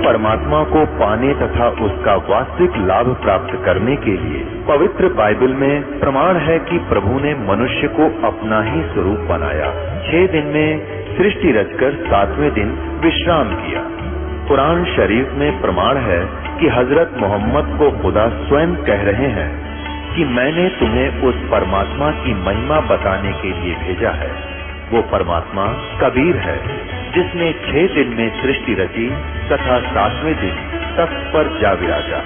परमात्मा को पाने तथा उसका वास्तविक लाभ प्राप्त करने के लिए पवित्र बाइबल में प्रमाण है कि प्रभु ने मनुष्य को अपना ही स्वरूप बनाया। 6 दिन में सृष्टि रचकर 7वें दिन विश्राम किया। कुरान शरीफ में प्रमाण है कि हजरत मोहम्मद को खुदा स्वयं कह रहे हैं कि मैंने तुम्हें उस परमात्मा की महिमा बताने के लिए भेजा है। वो परमात्मा कबीर है जिसने 6 दिन में सृष्टि रची तथा 7वें दिन तख्त पर जा विराजा।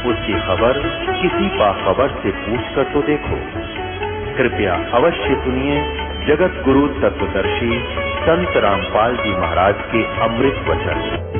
उसकी खबर किसी बाखबर से पूछकर तो देखो। कृपया अवश्य सुनिए जगत गुरु तत्वदर्शी संत रामपाल जी महाराज के अमृत वचन।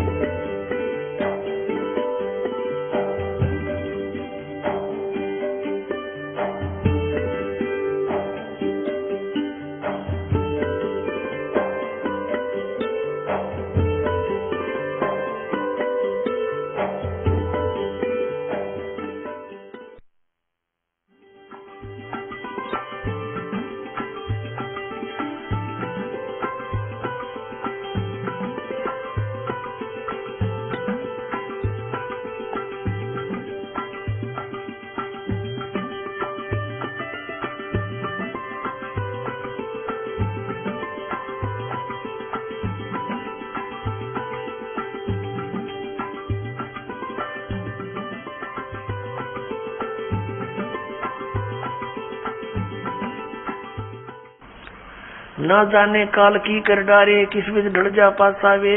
ना जाने काल की कर डारे किस विध ढल जा पासावे,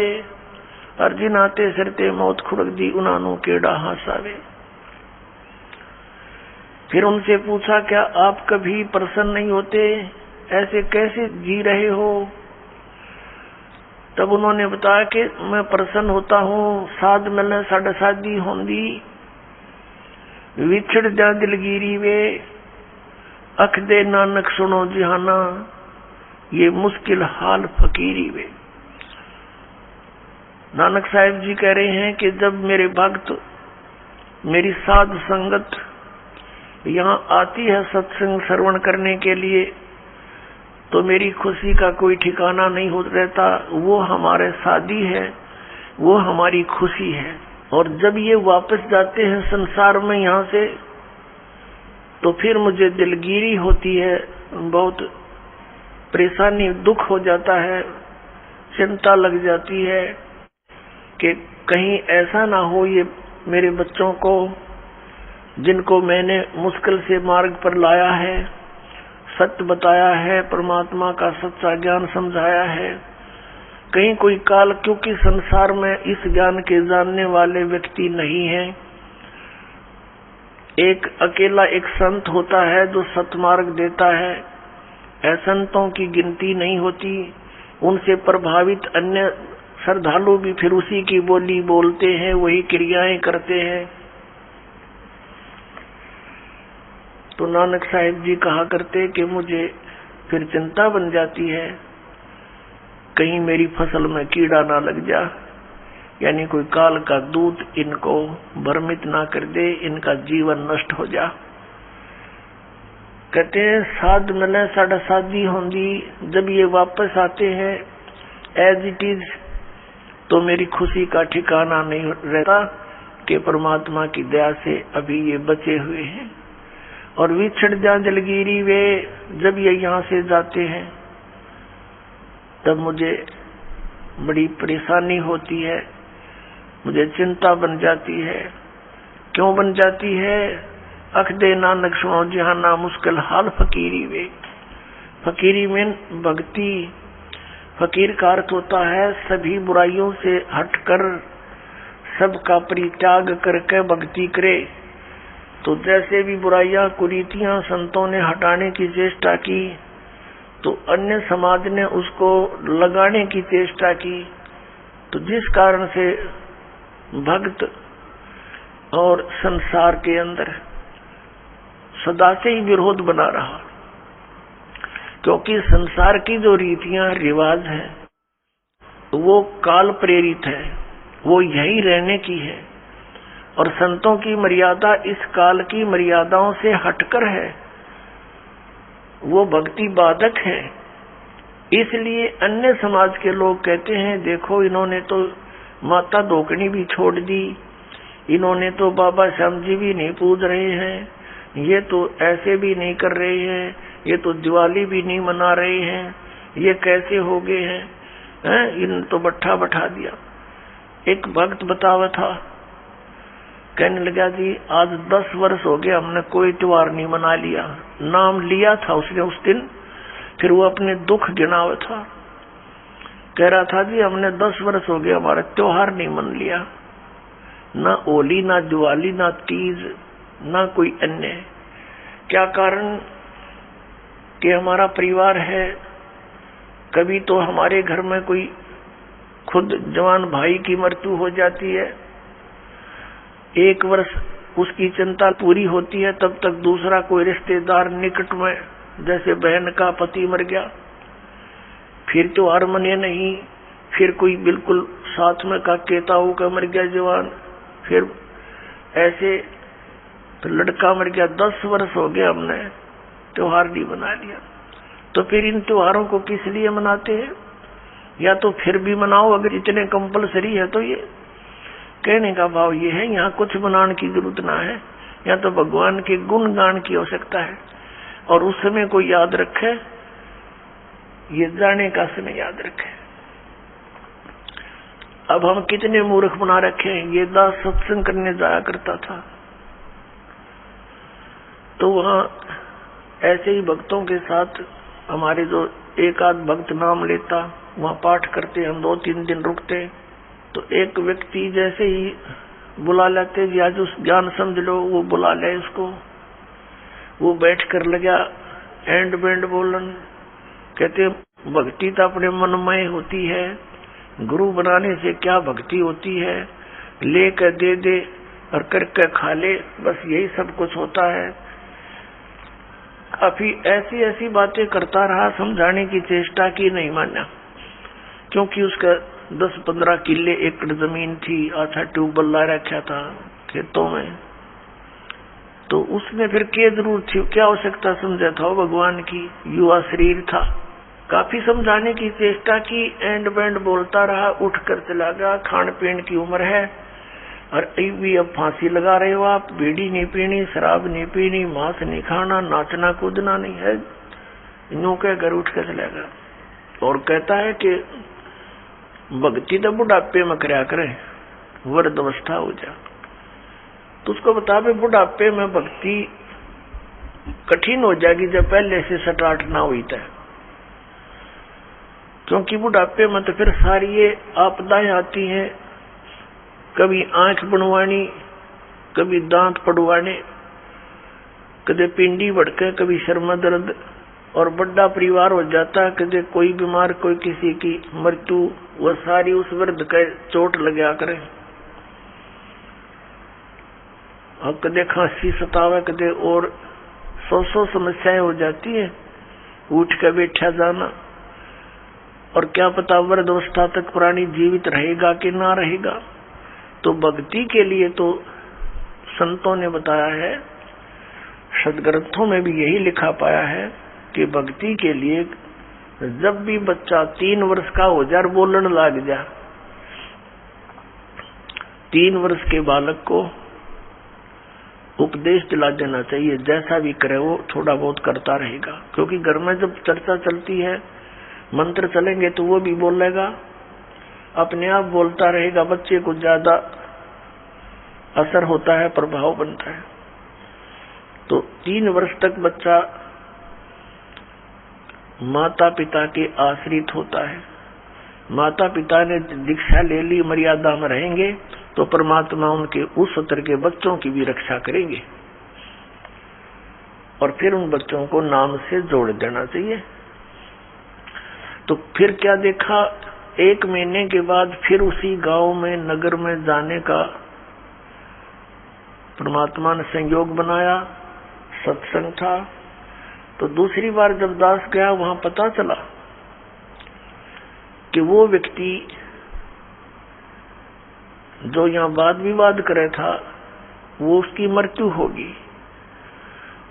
अर्जुन आते सरते मौत खुड़क दी उनानू केड़ा हासावे। फिर उनसे पूछा क्या आप कभी प्रसन्न नहीं होते, ऐसे कैसे जी रहे हो? तब उन्होंने बताया कि मैं प्रसन्न होता हूँ साध मिलने साढ़े शादी होंदी, विछड़ जा दिलगिरी वे, अख दे नानक सुनो जिहाना, ये मुश्किल हाल फकीरी वे। नानक साहिब जी कह रहे हैं कि जब मेरे भक्त मेरी साध संगत यहाँ आती है सत्संग श्रवण करने के लिए, तो मेरी खुशी का कोई ठिकाना नहीं हो रहता। वो हमारे साथी है, वो हमारी खुशी है। और जब ये वापस जाते हैं संसार में यहाँ से, तो फिर मुझे दिलगिरी होती है, बहुत परेशानी दुख हो जाता है, चिंता लग जाती है कि कहीं ऐसा ना हो ये मेरे बच्चों को जिनको मैंने मुश्किल से मार्ग पर लाया है, सत्य बताया है, परमात्मा का सच्चा ज्ञान समझाया है, कहीं कोई काल, क्योंकि संसार में इस ज्ञान के जानने वाले व्यक्ति नहीं है। एक अकेला एक संत होता है जो सतमार्ग देता है, असंतों की गिनती नहीं होती। उनसे प्रभावित अन्य श्रद्धालु भी फिर उसी की बोली बोलते हैं, वही क्रियाएं करते हैं। तो नानक साहिब जी कहा करते कि मुझे फिर चिंता बन जाती है कहीं मेरी फसल में कीड़ा ना लग जा, यानी कोई काल का दूत इनको भ्रमित ना कर दे, इनका जीवन नष्ट हो जा। कहते हैं साध मिले साढ़ा शादी होंगी, जब ये वापस आते हैं एज इट इज, तो मेरी खुशी का ठिकाना नहीं रहता कि परमात्मा की दया से अभी ये बचे हुए हैं। और विछड़ जा जलगिरी वे, जब ये यहाँ से जाते हैं तब मुझे बड़ी परेशानी होती है, मुझे चिंता बन जाती है। क्यों बन जाती है? अख दे नानक सुनो जिहाना, मुश्किल हाल फकीरी वे। फकीरी में भक्ति, फकीर का अर्थ होता है सभी बुराइयों से हटकर सबका परित्याग करके भक्ति करे। तो जैसे भी बुराइयां कुरीतियां संतों ने हटाने की चेष्टा की, तो अन्य समाज ने उसको लगाने की चेष्टा की। तो जिस कारण से भक्त और संसार के अंदर सदा से ही विरोध बना रहा, क्योंकि संसार की जो रीतियां रिवाज हैं वो काल प्रेरित है, वो यही रहने की है। और संतों की मर्यादा इस काल की मर्यादाओं से हटकर है, वो भक्ति बाधक है। इसलिए अन्य समाज के लोग कहते हैं देखो इन्होंने तो माता धोकनी भी छोड़ दी। इन्होंने तो बाबा श्याम जी भी नहीं पूज रहे हैं, ये तो ऐसे भी नहीं कर रहे हैं, ये तो दिवाली भी नहीं मना रहे हैं, ये कैसे हो गए हैं? इन तो बट्ठा बैठा दिया। एक भक्त बतावा था, कहने लगा जी आज 10 वर्ष हो गए हमने कोई त्योहार नहीं मना लिया। नाम लिया था उसने उस दिन, फिर वो अपने दुख गिनावा था। कह रहा था जी हमने 10 वर्ष हो गए हमारा त्योहार नहीं मन लिया, ना होली, ना दिवाली, ना तीज, ना कोई अन्य। क्या कारण? कि हमारा परिवार है, कभी तो हमारे घर में कोई खुद जवान भाई की मृत्यु हो जाती है, 1 वर्ष उसकी चिंता पूरी होती है, तब तक दूसरा कोई रिश्तेदार निकट में, जैसे बहन का पति मर गया, फिर त्योहार मने नहीं, फिर कोई बिल्कुल साथ में का केताऊ का मर गया जवान, फिर ऐसे तो लड़का मर गया। 10 वर्ष हो गए हमने त्योहार नहीं मना लिया। तो फिर इन त्योहारों को किस लिए मनाते हैं? या तो फिर भी मनाओ अगर इतने कंपलसरी है तो। ये कहने का भाव ये है, यहाँ कुछ मनाने की जरूरत ना है, या तो भगवान के गुण गान की आवश्यकता है। और उस समय को याद रखे, ये जाने का समय याद रखे। अब हम कितने मूर्ख बना रखे हैं। ये दास सत्संग करने जाया करता था, तो वहां ऐसे ही भक्तों के साथ हमारे जो एक आध भक्त नाम लेता, वहां पाठ करते, हम 2-3 दिन रुकते, तो एक व्यक्ति जैसे ही बुला लेते, या जो ज्ञान समझ लो वो बुला ले उसको, वो बैठ कर लगा एंड बैंड बोलन। कहते भक्ति तो अपने मनमय होती है, गुरु बनाने से क्या भक्ति होती है, ले कर दे दे और करके खा ले, बस यही सब कुछ होता है। काफी ऐसी ऐसी बातें करता रहा, समझाने की चेष्टा की, नहीं माना। क्योंकि उसका 10-15 किले एकड़ जमीन थी, अच्छा ट्यूबवेल ला रखा था खेतों में, तो उसमें फिर क्या जरूरत थी, क्या आवश्यकता समझा था भगवान की? युवा शरीर था। काफी समझाने की चेष्टा की, एंड बैंड बोलता रहा, उठ कर चला गया। खान पीन की उम्र है और भी अब फांसी लगा रहे हो आप, बीड़ी नहीं पीनी, शराब नहीं पीनी, मांस नहीं खाना, नाचना कूदना नहीं है, यूं कह घर उठ कर चला गया। और कहता है कि भक्ति तो बुढ़ापे में करया करे, वृद्ध अवस्था हो जा। तो उसको बता भी बुढ़ापे में भक्ति कठिन हो जाएगी जब पहले से स्टार्ट ना हुई था। क्योंकि बुढ़ापे में तो फिर सारी ये आपदाएं आती हैं, कभी आंख बनवानी, कभी दांत पड़वाने, कभी पिंडी भड़के, कभी सिर में दर्द, और बड़ा परिवार हो जाता, कभी कोई बीमार, कोई किसी की मृत्यु, वह सारी उस वृद्ध के चोट लगा करे। और कदे खांसी सतावे, कदे और 100 समस्याएं हो जाती है, उठ कर बैठा जाना। और क्या पता वृद्ध अवस्था तक प्राणी जीवित रहेगा कि ना रहेगा। तो भक्ति के लिए तो संतों ने बताया है, सदग्रंथों में भी यही लिखा पाया है कि भक्ति के लिए जब भी बच्चा 3 वर्ष का हो जाए, बोलने लग जा, 3 वर्ष के बालक को उपदेश दिला देना चाहिए। जैसा भी करे वो थोड़ा बहुत करता रहेगा, क्योंकि घर में जब चर्चा चलती है, मंत्र चलेंगे तो वो भी बोलेगा, अपने आप बोलता रहेगा, बच्चे को ज्यादा असर होता है, प्रभाव बनता है। तो 3 वर्ष तक बच्चा माता पिता के आश्रित होता है। माता पिता ने दीक्षा ले ली, मर्यादा में रहेंगे तो परमात्मा उनके उस स्तर के बच्चों की भी रक्षा करेंगे। और फिर उन बच्चों को नाम से जोड़ देना चाहिए। तो फिर क्या देखा, 1 महीने के बाद फिर उसी गांव में, नगर में जाने का परमात्मा ने संयोग बनाया, सत्संग था। तो दूसरी बार जब दास गया, वहां पता चला कि वो व्यक्ति जो यहाँ वाद विवाद करे था, वो उसकी मृत्यु होगी।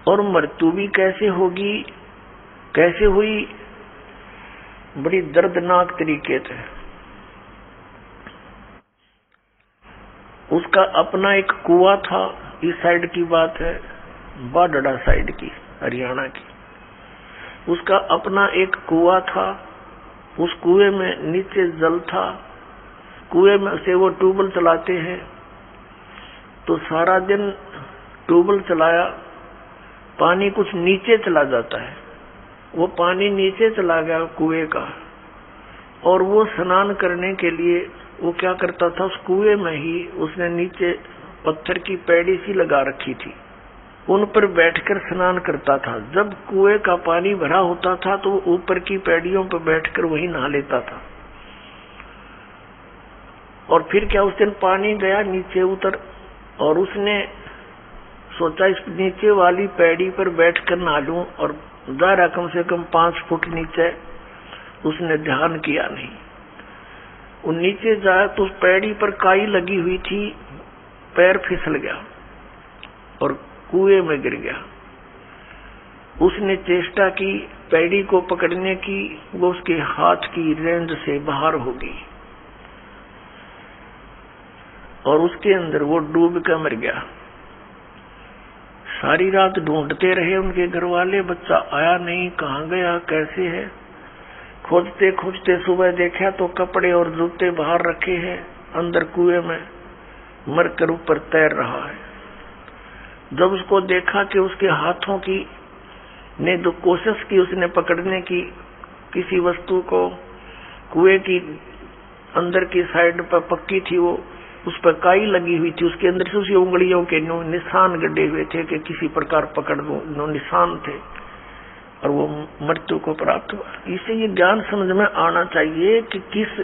और मृत्यु भी कैसे होगी, कैसे हुई, बड़ी दर्दनाक तरीके से। उसका अपना एक कुआं था, इस साइड की बात है, बाडड़ा साइड की, हरियाणा की। उसका अपना एक कुआं था, उस कुएं में नीचे जल था, कुएं में से वो ट्यूबवेल चलाते हैं। तो सारा दिन ट्यूबवेल चलाया, पानी कुछ नीचे चला जाता है, वो पानी नीचे चला गया कुएं का, और वो स्नान करने के लिए वो क्या करता था, उस कुएं में ही उसने नीचे पत्थर की पैड़ी सी लगा रखी थी, उन पर बैठकर स्नान करता था। जब कुएं का पानी भरा होता था तो वो ऊपर की पैड़ियों पर बैठकर वही नहा लेता था। और फिर क्या, उस दिन पानी गया नीचे उतर, और उसने सोचा इस नीचे वाली पैड़ी पर बैठकर नहा लूं, और दायरा कम से कम 5 फुट नीचे। उसने ध्यान किया नहीं, वो नीचे जाया तो उस पैड़ी पर काई लगी हुई थी, पैर फिसल गया और कुएं में गिर गया। उसने चेष्टा की पैड़ी को पकड़ने की, वो उसके हाथ की रेंज से बाहर हो गई और उसके अंदर वो डूब कर मर गया। सारी रात ढूंढते रहे उनके घर वाले, बच्चा आया नहीं, कहाँ गया, कैसे है। खोजते खोजते सुबह देखा तो कपड़े और जूते बाहर रखे हैं, अंदर कुएं में मरकर ऊपर तैर रहा है। जब उसको देखा कि उसके हाथों की ने जो कोशिश की उसने पकड़ने की किसी वस्तु को, कुएं की अंदर की साइड पर पक्की थी, वो उस पर काई लगी हुई थी, उसके अंदर से उसी उंगलियों के निशान गड्ढे हुए थे कि किसी प्रकार पकड़ दो, निशान थे, और वो मृत्यु को प्राप्त हुआ। इसे ये ज्ञान समझ में आना चाहिए कि किस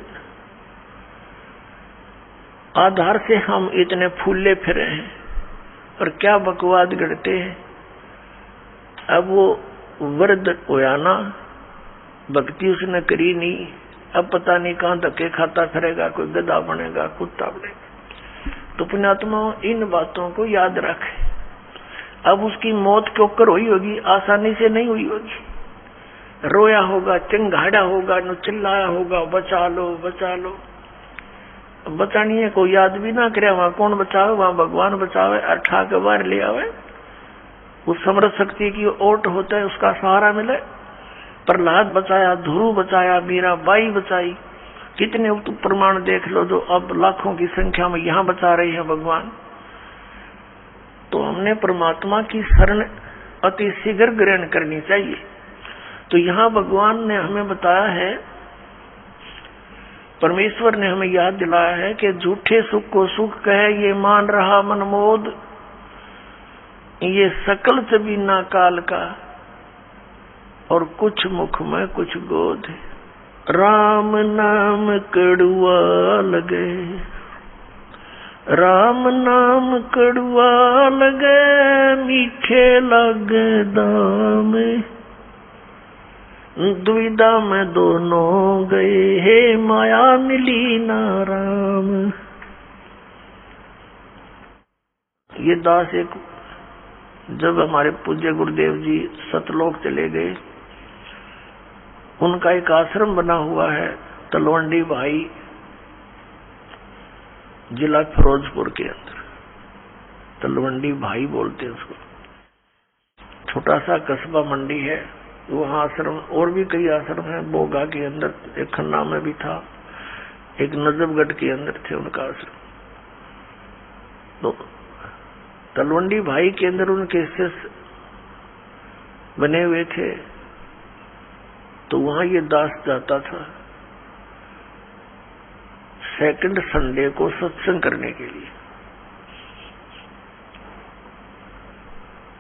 आधार से हम इतने फूले फिरे हैं और क्या बकवाद गढ़ते हैं। अब वो वृद्ध होया ना, भक्ति उसने करी नहीं, अब पता नहीं कहां धक्के खाता फिरेगा, कोई गधा बनेगा, कुत्ता बनेगा। तो पुण्यात्मा इन बातों को याद रखे। अब उसकी मौत क्यों कर हुई होगी, आसानी से नहीं हुई होगी। रोया होगा, चिंगाड़ा होगा, न चिल्लाया होगा, बचा लो बचा लो। बचानी है, कोई याद भी ना करे, वहां कौन बचावे, वहां भगवान बचावे, अठा के बाहर ले आवे। उस समर्थ शक्ति की ओट होता है, उसका सहारा मिले। प्रहलाद बचाया, ध्रुव बचाया, मीराबाई बचाई, कितने प्रमाण देख लो जो अब लाखों की संख्या में यहाँ बचा रहे हैं भगवान। तो हमने परमात्मा की शरण अति शीघ्र ग्रहण करनी चाहिए। तो यहाँ भगवान ने हमें बताया है, परमेश्वर ने हमें याद दिलाया है कि झूठे सुख को सुख कहे ये मान रहा मनमोद, ये सकल चबीना काल का, और कुछ मुख में कुछ गोद। राम नाम कड़ुआ लगे, राम नाम कड़ुआ लगे, मीठे लगे दाम, दुविधा में दोनों गए, हे माया मिली ना राम। ये दास एक, जब हमारे पूज्य गुरुदेव जी सतलोक चले गए, उनका एक आश्रम बना हुआ है तलवंडी भाई, जिला फिरोजपुर के अंदर। तलवंडी भाई बोलते हैं उसको। छोटा सा कस्बा मंडी है, वहाँ आश्रम, और भी कई आश्रम हैं। बोगा के अंदर एक, खन्ना में भी था, एक नजफगढ़ के अंदर थे उनका आश्रम। तो तलवंडी भाई के अंदर उनके शिष्य बने हुए थे। तो वहां ये दास जाता था सेकंड संडे को सत्संग करने के लिए।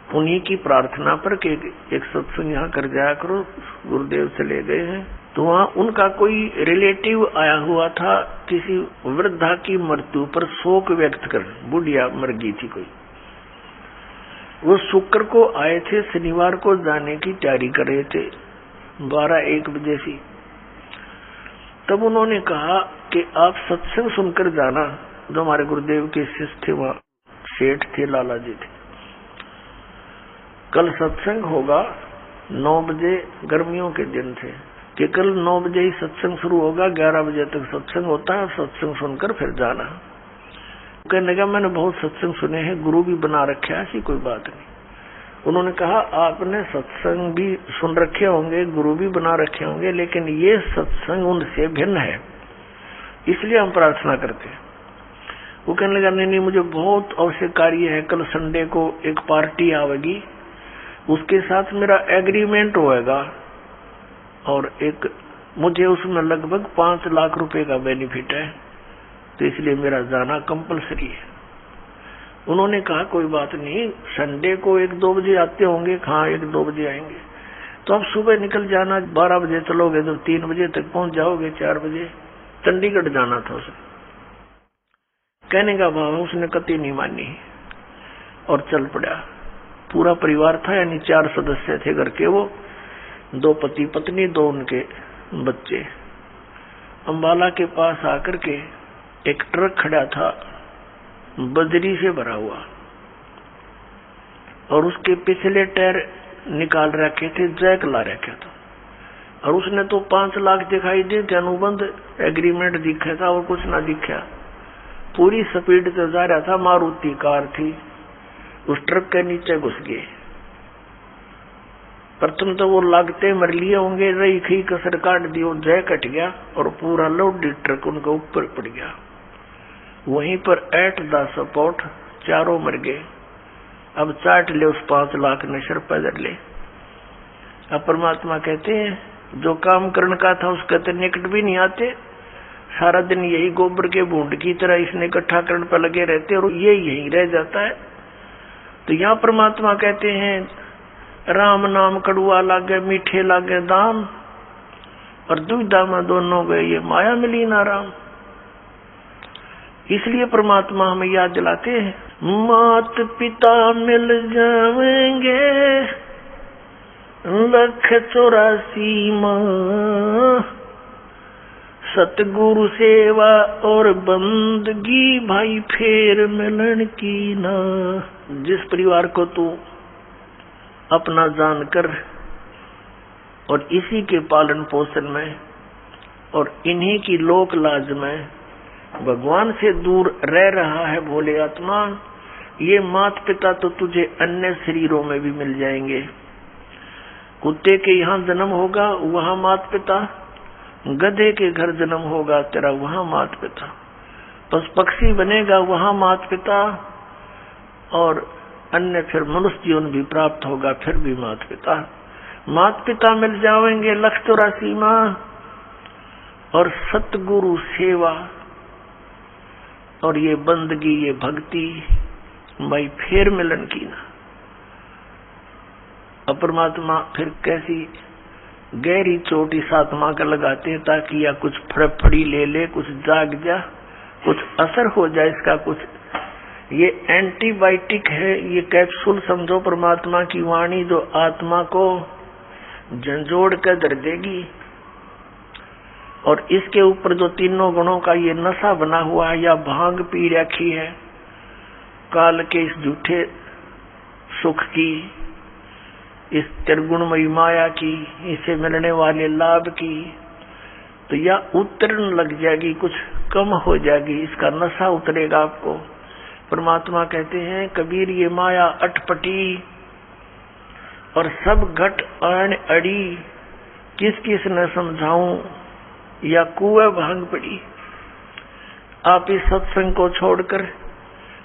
उन्हीं की प्रार्थना पर कि एक सत्संग यहाँ कर जाया करो, गुरुदेव चले गए हैं। तो वहाँ उनका कोई रिलेटिव आया हुआ था, किसी वृद्धा की मृत्यु पर शोक व्यक्त कर, बुढ़िया मर गई थी कोई। वो शुक्र को आए थे, शनिवार को जाने की तैयारी कर रहे थे 12-1 बजे से। तब उन्होंने कहा कि आप सत्संग सुनकर जाना। जो हमारे गुरुदेव के शिष्य थे, वहाँ सेठ थे, लाला जी थे। कल सत्संग होगा 9 बजे, गर्मियों के दिन थे कि कल 9 बजे ही सत्संग शुरू होगा, 11 बजे तक सत्संग होता है, सत्संग सुनकर फिर जाना। कहने लगा मैंने बहुत सत्संग सुने हैं, गुरु भी बना रखे है, ऐसी कोई बात नहीं। उन्होंने कहा आपने सत्संग भी सुन रखे होंगे, गुरु भी बना रखे होंगे, लेकिन ये सत्संग उनसे भिन्न है, इसलिए हम प्रार्थना करते हैं। वो कहने लगा नहीं, मुझे बहुत आवश्यक कार्य है, कल संडे को एक पार्टी आवेगी, उसके साथ मेरा एग्रीमेंट होएगा और एक मुझे उसमें लगभग 5 लाख रुपए का बेनिफिट है, तो इसलिए मेरा जाना कंपलसरी है। उन्होंने कहा कोई बात नहीं, संडे को 1-2 बजे आते होंगे। हाँ 1-2 बजे आएंगे, तो आप सुबह निकल जाना, 12 बजे चलोगे तो 3 बजे तक पहुंच जाओगे, 4 बजे। चंडीगढ़ जाना था उसे। कहने का भाव उसने कतई नहीं मानी और चल पड़ा। पूरा परिवार था, यानी 4 सदस्य थे घर के, वो 2 पति पत्नी, 2 उनके बच्चे। अंबाला के पास आकर के एक ट्रक खड़ा था बजरी से भरा हुआ, और उसके पिछले टायर निकाल रखे थे, जैक ला रखे था, और उसने तो 5 लाख दिखाई दे थे, अनुबंध एग्रीमेंट दिखा था और कुछ ना दिखा। पूरी स्पीड से जा रहा था, मारुति कार थी, उस ट्रक के नीचे घुस गए। प्रथम तो वो लागते मर लिए होंगे, रही खी कसर काट दी, और जय कट गया और पूरा लोडेड ट्रक उनके ऊपर पड़ गया। वहीं पर एट द सपोर्ट चारों मर गए। अब चाट ले उस 5 लाख ने सर पैदल ले। अब परमात्मा कहते हैं जो काम करने का था उसके तो निकट भी नहीं आते, सारा दिन यही गोबर के बूंद की तरह इसने इकट्ठा करने पर लगे रहते और ये यही रह जाता है। तो यहाँ परमात्मा कहते हैं राम नाम कड़ुआ लागे मीठे लागे दाम, और दुविधा में दोनों गए ये माया मिली ना राम। इसलिए परमात्मा हमें याद दिलाते हैं मात पिता मिल जाएंगे 184 माँ, सतगुरु सेवा और बंदगी भाई फेर मिलन की ना। जिस परिवार को तू अपना जानकर और इसी के पालन पोषण में और इन्हीं की लोक लाज में भगवान से दूर रह रहा है भोले आत्मा, ये माता पिता तो तुझे अन्य शरीरों में भी मिल जाएंगे। कुत्ते के यहाँ जन्म होगा वहाँ माता पिता, गधे के घर जन्म होगा तेरा वहाँ माता पिता, पशु पक्षी बनेगा वहाँ माता पिता, और अन्य फिर मनुष्य जीवन भी प्राप्त होगा फिर भी माता पिता। माता पिता मिल जाएंगे 184 माँ, और सतगुरु सेवा और ये बंदगी ये भक्ति भाई फिर मिलन की ना। अपरमात्मा फिर कैसी गहरी चोट इस आत्मा का लगाते हैं ताकि या कुछ फड़फड़ी ले ले, कुछ जाग जा, कुछ असर हो जाए इसका कुछ। ये एंटीबायोटिक है, ये कैप्सूल समझो परमात्मा की वाणी जो आत्मा को झंझोड़ कर धर देगी। और इसके ऊपर जो तीनों गुणों का ये नशा बना हुआ है या भांग पी रखी है काल के इस झूठे सुख की, इस त्रिगुणमयी माया की, इसे मिलने वाले लाभ की, तो या उतरने लग जाएगी, कुछ कम हो जाएगी, इसका नशा उतरेगा आपको। परमात्मा कहते हैं कबीर ये माया अटपटी और सब घट आन अड़ी, किस किस न समझाऊं या कुएं भांग पड़ी। आप इस सत्संग को छोड़कर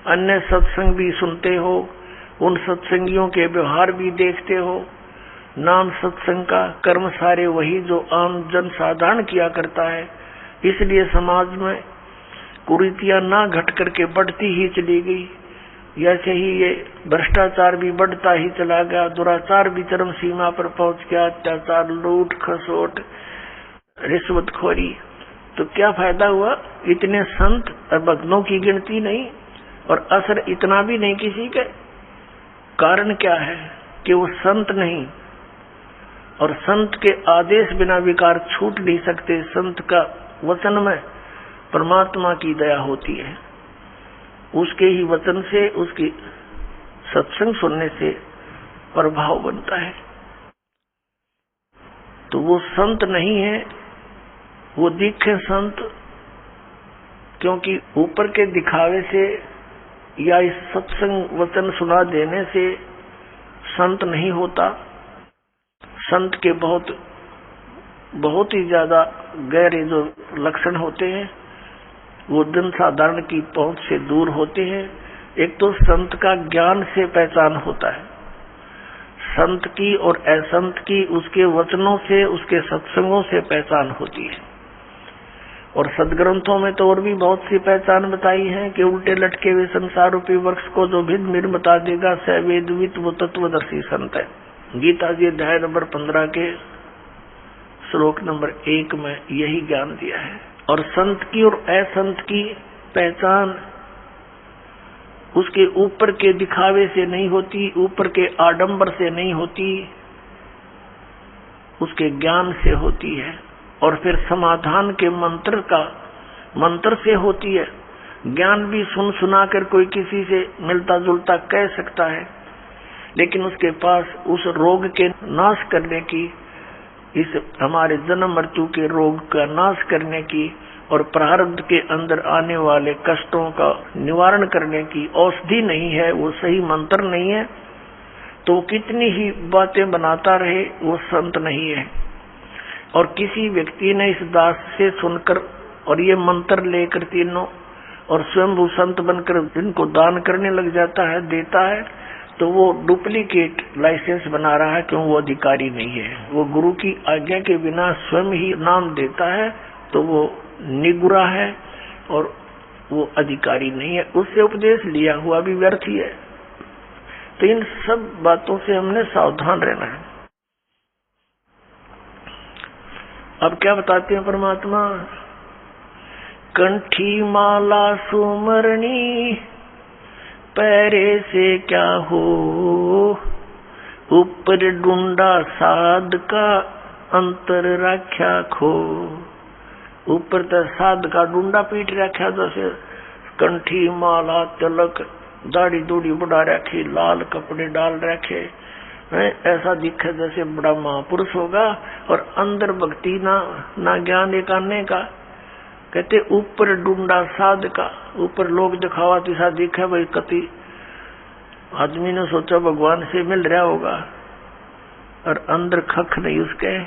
अन्य सत्संग भी सुनते हो, उन सत्संगियों के व्यवहार भी देखते हो। नाम सत्संग का कर्म सारे वही जो आम जन साधारण किया करता है, इसलिए समाज में कुरीतियां ना घट करके बढ़ती ही चली गई। ऐसे ही ये भ्रष्टाचार भी बढ़ता ही चला गया, दुराचार भी चरम सीमा पर पहुंच गया, अत्याचार, लूट खसोट, रिश्वतखोरी। तो क्या फायदा हुआ? इतने संत और भक्तों की गिनती नहीं और असर इतना भी नहीं किसी के। कारण क्या है कि वो संत नहीं, और संत के आदेश बिना विकार छूट नहीं सकते। संत का वचन में परमात्मा की दया होती है, उसके ही वचन से, उसकी सत्संग सुनने से प्रभाव बनता है। तो वो संत नहीं है, वो दिखे संत, क्योंकि ऊपर के दिखावे से या इस सत्संग वचन सुना देने से संत नहीं होता। संत के बहुत ही ज्यादा गहरे जो लक्षण होते हैं वो जन साधारण की पहुंच से दूर होते हैं। एक तो संत का ज्ञान से पहचान होता है, संत की और असंत की उसके वचनों से, उसके सत्संगों से पहचान होती है। और सदग्रंथों में तो और भी बहुत सी पहचान बताई है कि उल्टे लटके हुए संसार रूपी वृक्ष को जो भिन्न भिन्न बता देगा स वेदवित वो तत्वदर्शी संत है। गीता जी अध्याय नंबर 15 के श्लोक नंबर 1 में यही ज्ञान दिया है। और संत की और असंत की पहचान उसके ऊपर के दिखावे से नहीं होती, ऊपर के आडंबर से नहीं होती, उसके ज्ञान से होती है। और फिर समाधान के मंत्र से होती है। ज्ञान भी सुन सुनाकर कोई किसी से मिलता जुलता कह सकता है, लेकिन उसके पास उस रोग के नाश करने की, इस हमारे जन्म मृत्यु के रोग का नाश करने की और प्रारब्ध के अंदर आने वाले कष्टों का निवारण करने की औषधि नहीं है, वो सही मंत्र नहीं है, तो कितनी ही बातें बनाता रहे वो संत नहीं है। और किसी व्यक्ति ने इस दास से सुनकर और ये मंत्र लेकर तीनों और स्वयं संत बनकर इनको दान करने लग जाता है, देता है, तो वो डुप्लीकेट लाइसेंस बना रहा है, क्यों वो अधिकारी नहीं है। वो गुरु की आज्ञा के बिना स्वयं ही नाम देता है तो वो निगुरा है और वो अधिकारी नहीं है, उससे उपदेश लिया हुआ भी व्यर्थ ही है। तो इन सब बातों से हमने सावधान रहना है। अब क्या बताते हैं परमात्मा? कंठी माला सुमरनी पैरे से क्या हो, ऊपर डूंडा साध का अंतर रख्या खो। ऊपर तो साध का डूंडा पीट रखा, जैसे कंठी माला तिलक दाढ़ी दूढ़ी बढ़ा रखी, लाल कपड़े डाल रखे, ऐसा दिखे जैसे बड़ा महापुरुष होगा, और अंदर भक्ति ना ज्ञान एक आने का। कहते ऊपर डूंडा साध का, ऊपर लोग दिखावा तिसा दिखे भाई, कति आदमी ने सोचा भगवान से मिल रहा होगा और अंदर खख नहीं उसके,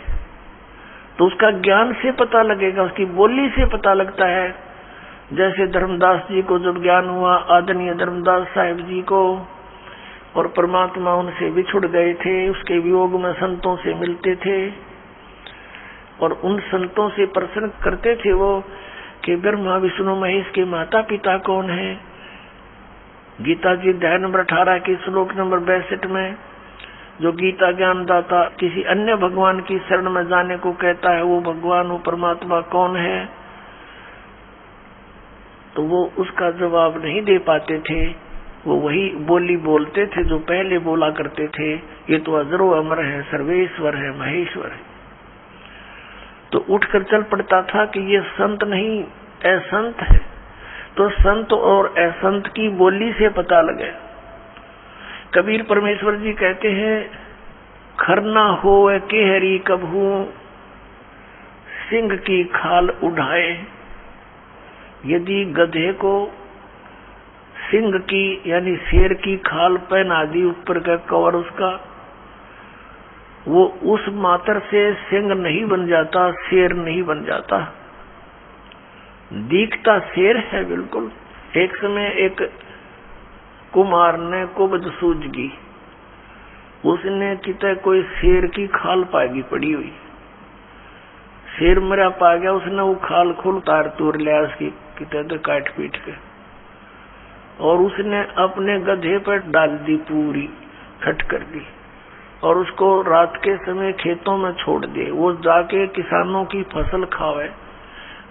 तो उसका ज्ञान से पता लगेगा, उसकी बोली से पता लगता है। जैसे धर्मदास जी को जब ज्ञान हुआ, आदरणीय धर्मदास साहिब जी को, और परमात्मा उनसे बिछुड़ गए थे, उसके वियोग में संतों से मिलते थे और उन संतों से प्रश्न करते थे वो कि ब्रह्मा विष्णु महेश के माता पिता कौन है। गीता जी अध्याय नंबर 18 के श्लोक नंबर 62 में जो गीता ज्ञान दाता किसी अन्य भगवान की शरण में जाने को कहता है, वो भगवान, वो परमात्मा कौन है, तो वो उसका जवाब नहीं दे पाते थे। वो वही बोली बोलते थे जो पहले बोला करते थे, ये तो अजरो अमर है, सर्वेश्वर है, महेश्वर है। तो उठकर चल पड़ता था कि ये संत नहीं असंत है। तो संत और असंत की बोली से पता लगे। कबीर परमेश्वर जी कहते हैं, खरना हो केहरी कबहू सिंह की खाल उठाए। यदि गधे को सिंह की यानी शेर की खाल पहना दी, ऊपर का कवर उसका, वो उस मात्र से सिंह नहीं बन जाता, शेर नहीं बन जाता, दिखता शेर है बिल्कुल। एक समय एक कुमार ने कुब्ज सूझगी, उसने कितने कोई शेर की खाल पाएगी पड़ी हुई, शेर मरा पा गया, उसने वो खाल खुल तार तोड़ लिया उसकी कितने तो काट पीट के, और उसने अपने गधे पर डाल दी, पूरी खट कर दी, और उसको रात के समय खेतों में छोड़ दिए। वो जाके किसानों की फसल खावे,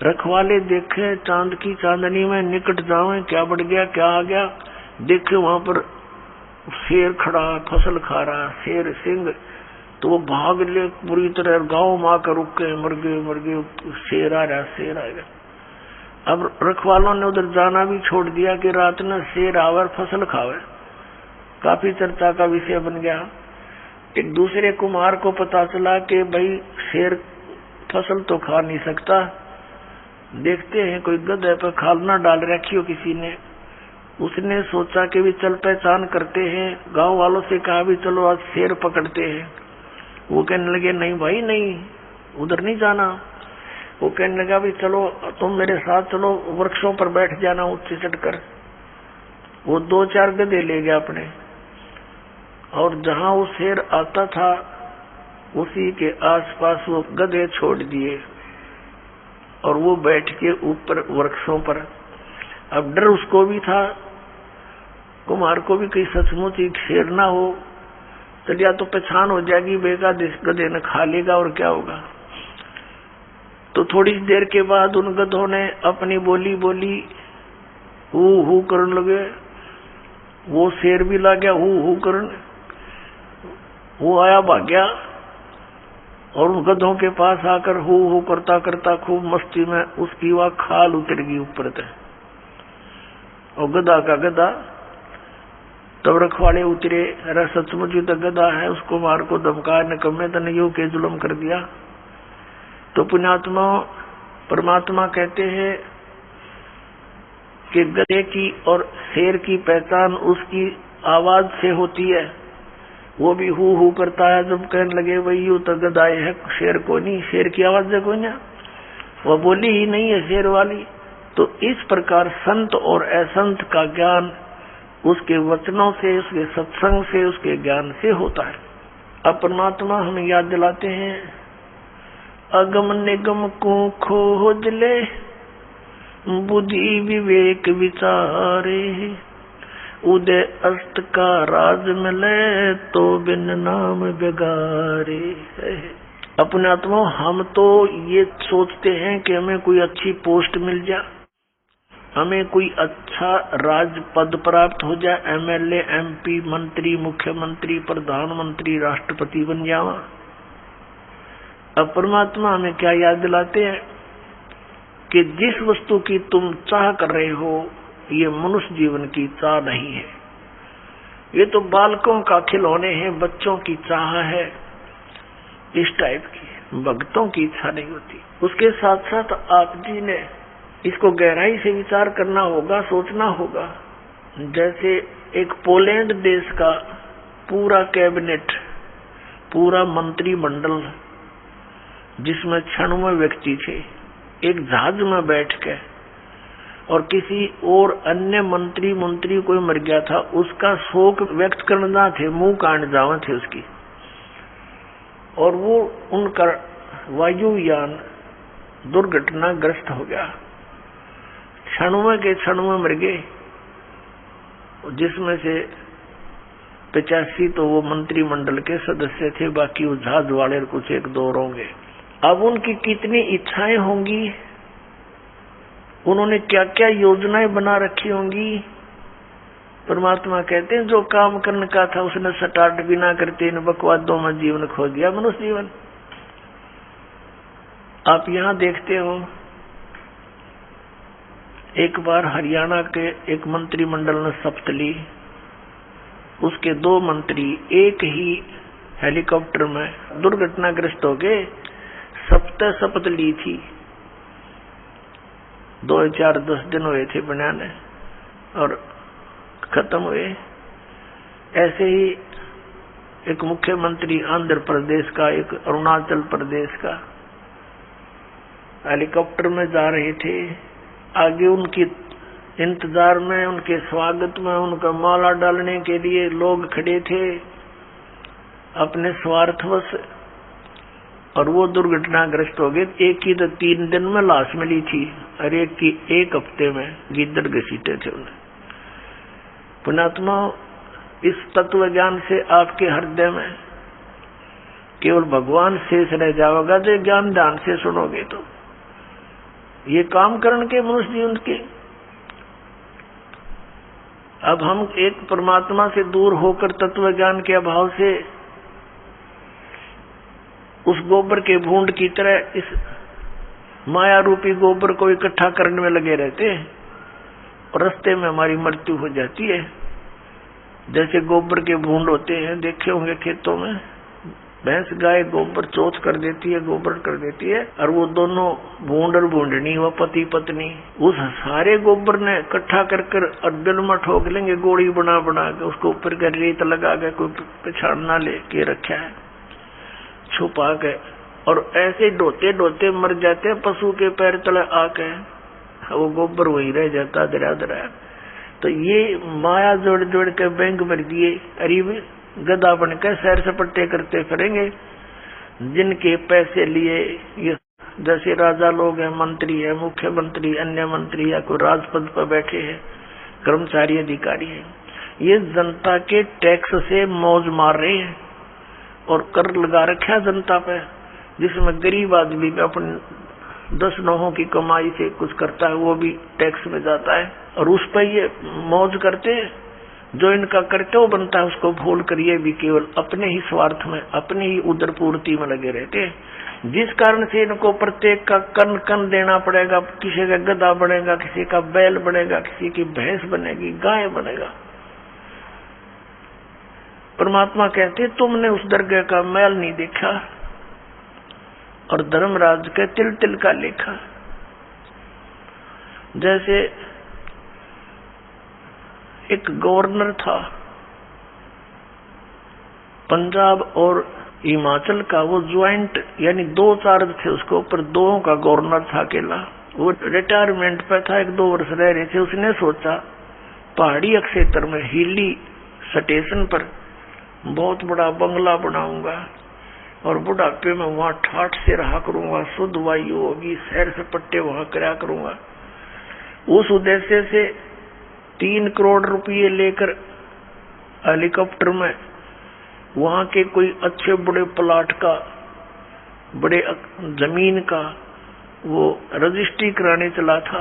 रखवाले देखे चांद की चांदनी में निकट जावे, क्या बढ़ गया क्या आ गया, देखे वहां पर शेर खड़ा फसल खा रहा, शेर सिंह, तो वो भाग ले पूरी तरह, गांव में आकर रुक गए, मर गए, शेर आ रहा, शेर आ गया। अब रखवालों ने उधर जाना भी छोड़ दिया कि रात में शेर आवर फसल खावे, काफी चर्चा का विषय बन गया। एक दूसरे कुमार को पता चला कि भाई शेर फसल तो खा नहीं सकता, देखते हैं कोई गधे पर खाल ना डाल रखी हो किसी ने, उसने सोचा कि भी चल पहचान करते हैं, गांव वालों से कहा भी चलो आज शेर पकड़ते हैं। वो कहने लगे नहीं भाई नहीं, उधर नहीं जाना। वो कहने लगा भी चलो तुम मेरे साथ चलो, वृक्षों पर बैठ जाना ऊंचे चढ़कर। वो 2-4 गधे ले गया अपने, और जहां वो शेर आता था उसी के आसपास वो गधे छोड़ दिए, और वो बैठ के ऊपर वृक्षों पर। अब डर उसको भी था, कुमार को भी, कहीं सचमुच ही शेर ना हो, चलिया तो पहचान हो जाएगी, बेकार गधे ने खा लेगा और क्या होगा। तो थोड़ी देर के बाद उन गधों ने अपनी बोली बोली, हू करने लगे। वो शेर भी ला गया हू करने, वो आया भाग गया, और उन गधों के पास आकर हू करता करता खूब मस्ती में उसकी वह खाल उतर गई ऊपर तक, और गधा का गधा। तब रखवाले उतरे, अरे सचमुच तो गधा है, उसको मार को धमका निकम्मे तने यू के जुल्म कर दिया। तो पुण्यात्मा परमात्मा कहते हैं कि गधे की और शेर की पहचान उसकी आवाज से होती है। वो भी हू करता है, जब कहने लगे वही यू तो गधा है, शेर को नहीं, शेर की आवाज देखो ना, वह बोली ही नहीं है शेर वाली। तो इस प्रकार संत और असंत का ज्ञान उसके वचनों से, उसके सत्संग से, उसके ज्ञान से होता है। अब परमात्मा हमें याद दिलाते हैं, अगम निगम को खोज ले, बुद्धि विवेक विचारे, उदय अस्त का राज मिले, तो बिन नाम बेगारे। अपने आत्मा हम तो ये सोचते हैं कि हमें कोई अच्छी पोस्ट मिल जाए, हमें कोई अच्छा राज पद प्राप्त हो जाए, एमएलए, एमपी, मंत्री, मुख्यमंत्री, प्रधानमंत्री, राष्ट्रपति बन जावा। अब परमात्मा हमें क्या याद दिलाते हैं कि जिस वस्तु की तुम चाह कर रहे हो, ये मनुष्य जीवन की चाह नहीं है। ये तो बालकों का खिलौने हैं, बच्चों की चाह है इस टाइप की, भक्तों की इच्छा नहीं होती। उसके साथ साथ आप जी ने इसको गहराई से विचार करना होगा, सोचना होगा। जैसे एक पोलैंड देश का पूरा कैबिनेट, पूरा मंत्रिमंडल, जिसमें 96 व्यक्ति थे, एक जहाज में बैठ के, और किसी और अन्य मंत्री कोई मर गया था, उसका शोक व्यक्त करना थे, मुंह काट जावा थे उसकी, और वो उनका वायुयान दुर्घटनाग्रस्त हो गया। 96 के 96 मर गए, जिसमें से 85 तो वो मंत्रिमंडल के सदस्य थे, बाकी वो जहाज वाले कुछ 1-2 होंगे। अब उनकी कितनी इच्छाएं होंगी, उन्होंने क्या क्या योजनाएं बना रखी होंगी। परमात्मा कहते हैं जो काम करने का था उसने स्टार्ट भी ना करते इन बकवादों में जीवन खो दिया, मनुष्य जीवन। आप यहाँ देखते हो, एक बार हरियाणा के एक मंत्रिमंडल ने शपथ ली, उसके 2 मंत्री एक ही हेलीकॉप्टर में दुर्घटनाग्रस्त हो गए। शपथ ली थी, 2-4-10 दिन हुए थे बनाने और खत्म हुए। ऐसे ही एक मुख्यमंत्री आंध्र प्रदेश का, एक अरुणाचल प्रदेश का, हेलीकॉप्टर में जा रहे थे। आगे उनकी इंतजार में, उनके स्वागत में, उनका माला डालने के लिए लोग खड़े थे अपने स्वार्थवश, और वो दुर्घटनाग्रस्त हो गए। एक की तो 3 दिन में लाश मिली थी, और एक की 1 हफ्ते में गिद्दड़ घसीटे थे उन्हें। पुण्यात्मा, इस तत्व ज्ञान से आपके हृदय में केवल भगवान शेष रह जाओगा, जो ज्ञान ध्यान से सुनोगे तो। ये काम करने के मनुष्य जीवन के, अब हम एक परमात्मा से दूर होकर तत्व ज्ञान के अभाव से उस गोबर के बूंद की तरह इस माया रूपी गोबर को इकट्ठा करने में लगे रहते हैं, और रास्ते में हमारी मृत्यु हो जाती है। जैसे गोबर के बूंद होते हैं, देखे होंगे खेतों में, भैंस गाय गोबर चोच कर देती है, गोबर कर देती है, और वो दोनों भूंड और भूंडनी, वो पति पत्नी, उस सारे गोबर ने इकट्ठा कर और दिल में ठोक लेंगे, गोली बना बना के उसको ऊपर का रेत लगा के कोई पिछाड़ ना लेके रखा है छुपा के, और ऐसे ढोते ढोते मर जाते हैं पशु के पैर तले आके, वो गोबर वही रह जाता दरा दरा। तो ये माया जोड़ जोड़ के बैंक भर दिए, अरे गधा बनकर सैर सपट्टे करते फिरेंगे, जिनके पैसे लिए ये जैसे राजा लोग हैं, मंत्री है, मुख्यमंत्री, अन्य मंत्री या कोई राजपद पर बैठे हैं, कर्मचारी अधिकारी है, ये जनता के टैक्स से मौज मार रहे हैं और कर लगा रखा जनता पे, जिसमें गरीब आदमी भी अपने 10 नौहों की कमाई से कुछ करता है, वो भी टैक्स में जाता है, और उस पर ये मौज करते हैं। जो इनका कर्तव्य बनता है उसको भूल कर ये भी केवल अपने ही स्वार्थ में, अपनी ही उदर पूर्ति में लगे रहते हैं, जिस कारण से इनको प्रत्येक का कन कन देना पड़ेगा। किसी का गधा बनेगा, किसी का बैल बनेगा, किसी की भैंस बनेगी, गाय बनेगा। परमात्मा कहते तुमने उस दरगाह का मैल नहीं देखा और धर्मराज के तिल तिल का लेखा। जैसे एक गवर्नर था पंजाब और हिमाचल का, वो ज्वाइंट यानी 2 चार्ज थे उसके ऊपर, 2 का गवर्नर था अकेला। वो रिटायरमेंट पे था, 1-2 वर्ष रह रहे थे। उसने सोचा पहाड़ी क्षेत्र में हिली स्टेशन पर बहुत बड़ा बंगला बनाऊंगा और बुढ़ापे में वहां ठाठ से रहा करूंगा, शुद्ध वायु होगी, सैर सपट्टे वहां करा करूंगा। उस उद्देश्य से 3 करोड़ रुपये लेकर हेलीकॉप्टर में वहां के कोई अच्छे बड़े प्लाट का, बड़े जमीन का वो रजिस्ट्री कराने चला था।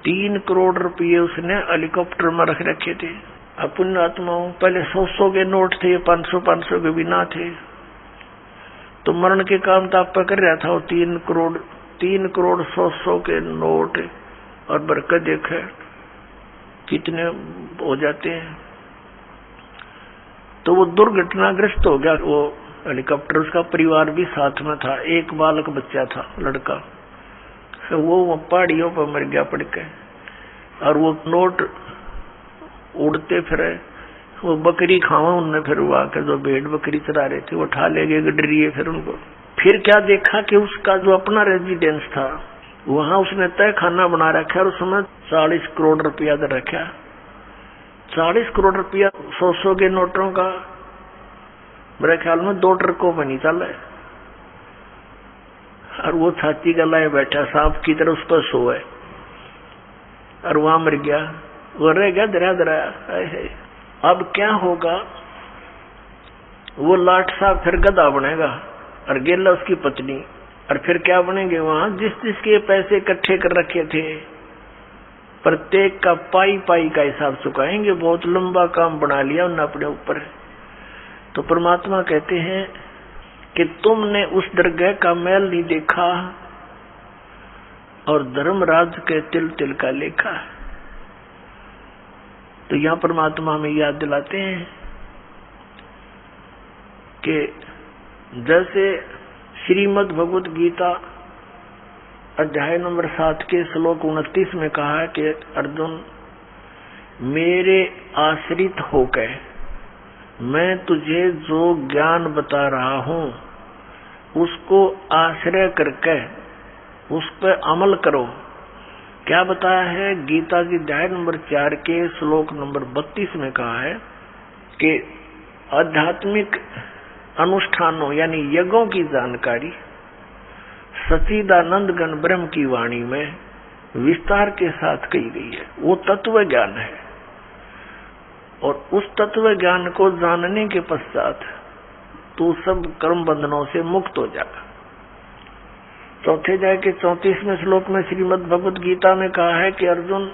3 करोड़ रुपये उसने हेलीकॉप्टर में रख रखे थे। अपन आत्माओं पहले 100 के नोट थे, 500 के भी ना थे, तो मरण के काम तो आप कर रहा था। वो 3 करोड़ 100 के नोट और बरकत देखे कितने हो जाते हैं। तो वो दुर्घटनाग्रस्त हो गया वो हेलीकॉप्टर। उसका परिवार भी साथ में था, एक बालक बच्चा था, लड़का। तो वो पहाड़ियों पर मर गया पड़ के, और वो नोट उड़ते फिरे। वो बकरी खावा उनने, फिर वो आकर जो भेड़ बकरी चरा रहे थे वो उठा ले गए गडरिए। फिर उनको फिर क्या देखा कि उसका जो अपना रेजिडेंस था वहां उसने तय खाना बना रखा और उसमें 40 करोड़ रुपया दे रखा। 40 करोड़ रुपया 100 के नोटों का मेरे ख्याल में 2 ट्रकों पर नहीं चल है। और वो छाती का लाए बैठा सांप की तरह उस पर सोए और वहां मर गया। वो रह गया दरा दरा। अब क्या होगा? वो लाट साहब फिर गधा बनेगा और गेला उसकी पत्नी, और फिर क्या बनेंगे वहां जिस जिसके पैसे इकट्ठे कर रखे थे प्रत्येक का पाई पाई का हिसाब चुकाएंगे। बहुत लंबा काम बना लिया उन्होंने अपने ऊपर। तो परमात्मा कहते हैं कि तुमने उस दरगाह का मैल नहीं देखा और धर्मराज के तिल तिल का लेखा। तो यहां परमात्मा हमें याद दिलाते हैं कि जैसे श्रीमद् भगवत गीता अध्याय नंबर 7 के श्लोक 29 में कहा है कि अर्जुन, मेरे आश्रित होकर मैं तुझे जो ज्ञान बता रहा हूं उसको आश्रय करके उस पर अमल करो। क्या बताया है? गीता जी अध्याय नंबर 4 के श्लोक नंबर 32 में कहा है कि आध्यात्मिक अनुष्ठानों यानी यज्ञों की जानकारी सच्चिदानंद घन ब्रह्म की वाणी में विस्तार के साथ कही गई है। वो तत्व ज्ञान है और उस तत्व ज्ञान को जानने के पश्चात तू सब कर्म बंधनों से मुक्त हो जाएगा। चौथे अध्याय के 34वें श्लोक में श्रीमद् भगवत गीता में कहा है कि अर्जुन,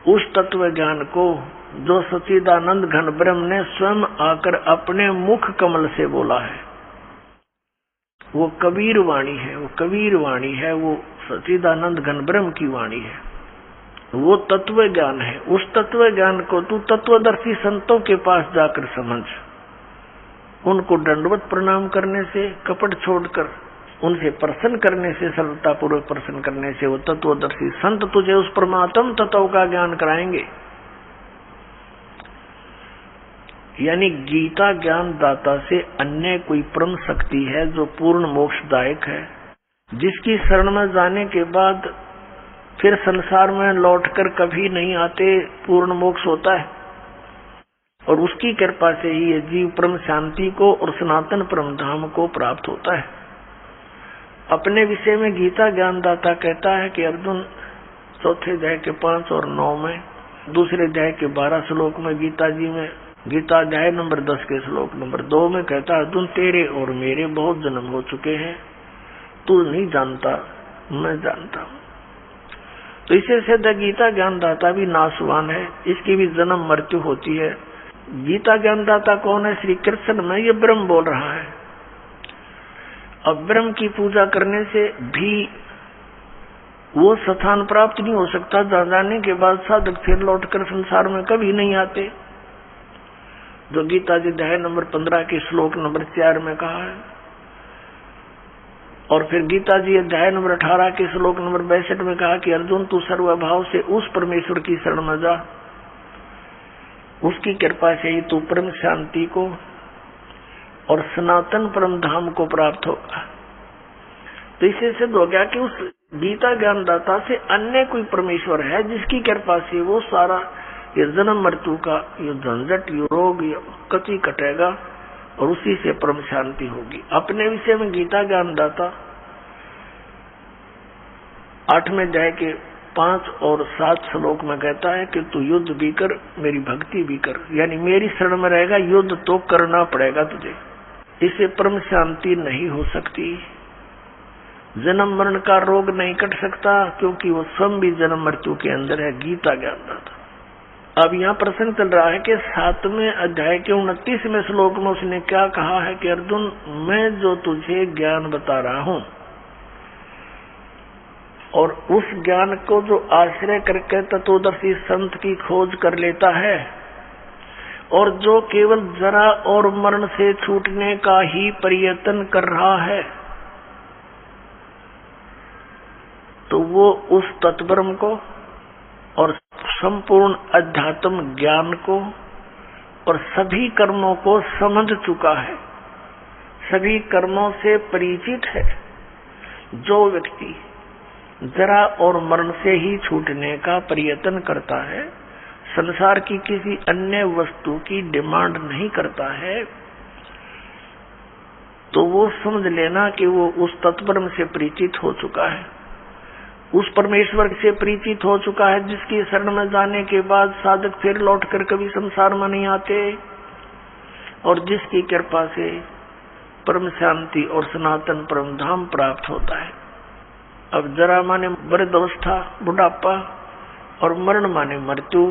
उस तत्व ज्ञान को जो सच्चिदानंद घन ब्रह्म ने स्वयं आकर अपने मुख कमल से बोला है, वो कबीर वाणी है, वो कबीर वाणी है, वो सच्चिदानंद घन ब्रह्म की वाणी है, वो तत्व ज्ञान है। उस तत्व ज्ञान को तू तत्वदर्शी संतों के पास जाकर समझ, उनको दंडवत प्रणाम करने से, कपट छोड़कर उनसे प्रसन्न करने से, सरलता पूर्वक प्रसन्न करने से वो तत्वदर्शी संत तुझे उस परमात्म तत्व का ज्ञान कराएंगे। यानी गीता ज्ञान दाता से अन्य कोई परम शक्ति है जो पूर्ण मोक्षदायक है, जिसकी शरण में जाने के बाद फिर संसार में लौटकर कभी नहीं आते, पूर्ण मोक्ष होता है। और उसकी कृपा से ही ये जीव परम शांति को और सनातन परम धाम को प्राप्त होता है। अपने विषय में गीता ज्ञानदाता कहता है कि अर्जुन, चौथे अध्याय के 5 और 9 में, दूसरे अध्याय के 12 श्लोक में गीता जी में, गीता अध्याय नंबर 10 के श्लोक नंबर 2 में कहता है, अर्जुन तेरे और मेरे बहुत जन्म हो चुके हैं, तू नहीं जानता, मैं जानता हूँ। तो इसे सिद्ध गीता ज्ञानदाता भी नाशवान है, इसकी भी जन्म मृत्यु होती है। गीता ज्ञानदाता कौन है? श्री कृष्ण में ये ब्रह्म बोल रहा है। अब ब्रह्म की पूजा करने से भी वो स्थान प्राप्त नहीं हो सकता जहाँ जाने के बाद साधक फिर लौटकर संसार में कभी नहीं आते, जो गीता जी अध्याय नंबर 15 के श्लोक नंबर 4 में कहा है। और फिर गीता जी अध्याय नंबर 18 के श्लोक नंबर 62 में कहा कि अर्जुन तू सर्वभाव से उस परमेश्वर की शरण में जा, उसकी कृपा से ही तू परम शांति को और सनातन परम धाम को प्राप्त होगा। तो इससे सिद्ध हो गया कि उस गीता ज्ञानदाता से अन्य कोई परमेश्वर है जिसकी कृपा से वो सारा ये जन्म मृत्यु का ये झंझट, ये रोग, ये कति कटेगा और उसी से परम शांति होगी। अपने विषय में गीता ज्ञानदाता 8वें अध्याय के 5 और 7 श्लोक में कहता है कि तू युद्ध भी कर, मेरी भक्ति भी कर, यानी मेरी शरण में रहेगा, युद्ध तो करना पड़ेगा तुझे, इससे परम शांति नहीं हो सकती। जन्म मरण का रोग नहीं कट सकता क्योंकि वो स्वयं भी जन्म मृत्यु के अंदर है, गीता ज्ञानदाता। अब यहाँ प्रश्न चल रहा है कि 7वें अध्याय के 29वें श्लोक में उसने क्या कहा है कि अर्जुन मैं जो तुझे ज्ञान बता रहा हूँ और उस ज्ञान को जो आश्रय करके तत्वदर्शी संत की खोज कर लेता है और जो केवल जरा और मरण से छूटने का ही प्रयत्न कर रहा है, तो वो उस तत्ब्रह्म को और संपूर्ण अध्यात्म ज्ञान को और सभी कर्मों को समझ चुका है, सभी कर्मों से परिचित है। जो व्यक्ति जरा और मरण से ही छूटने का प्रयत्न करता है, संसार की किसी अन्य वस्तु की डिमांड नहीं करता है, तो वो समझ लेना कि वो उस तत्ब्रह्म से परिचित हो चुका है, उस परमेश्वर से परिचित हो चुका है जिसकी शरण में जाने के बाद साधक फिर लौटकर कभी संसार में नहीं आते और जिसकी कृपा से परम शांति और सनातन परम धाम प्राप्त होता है। अब जरा माने वृद्धावस्था, बुढ़ापा, और मरण माने मृत्यु।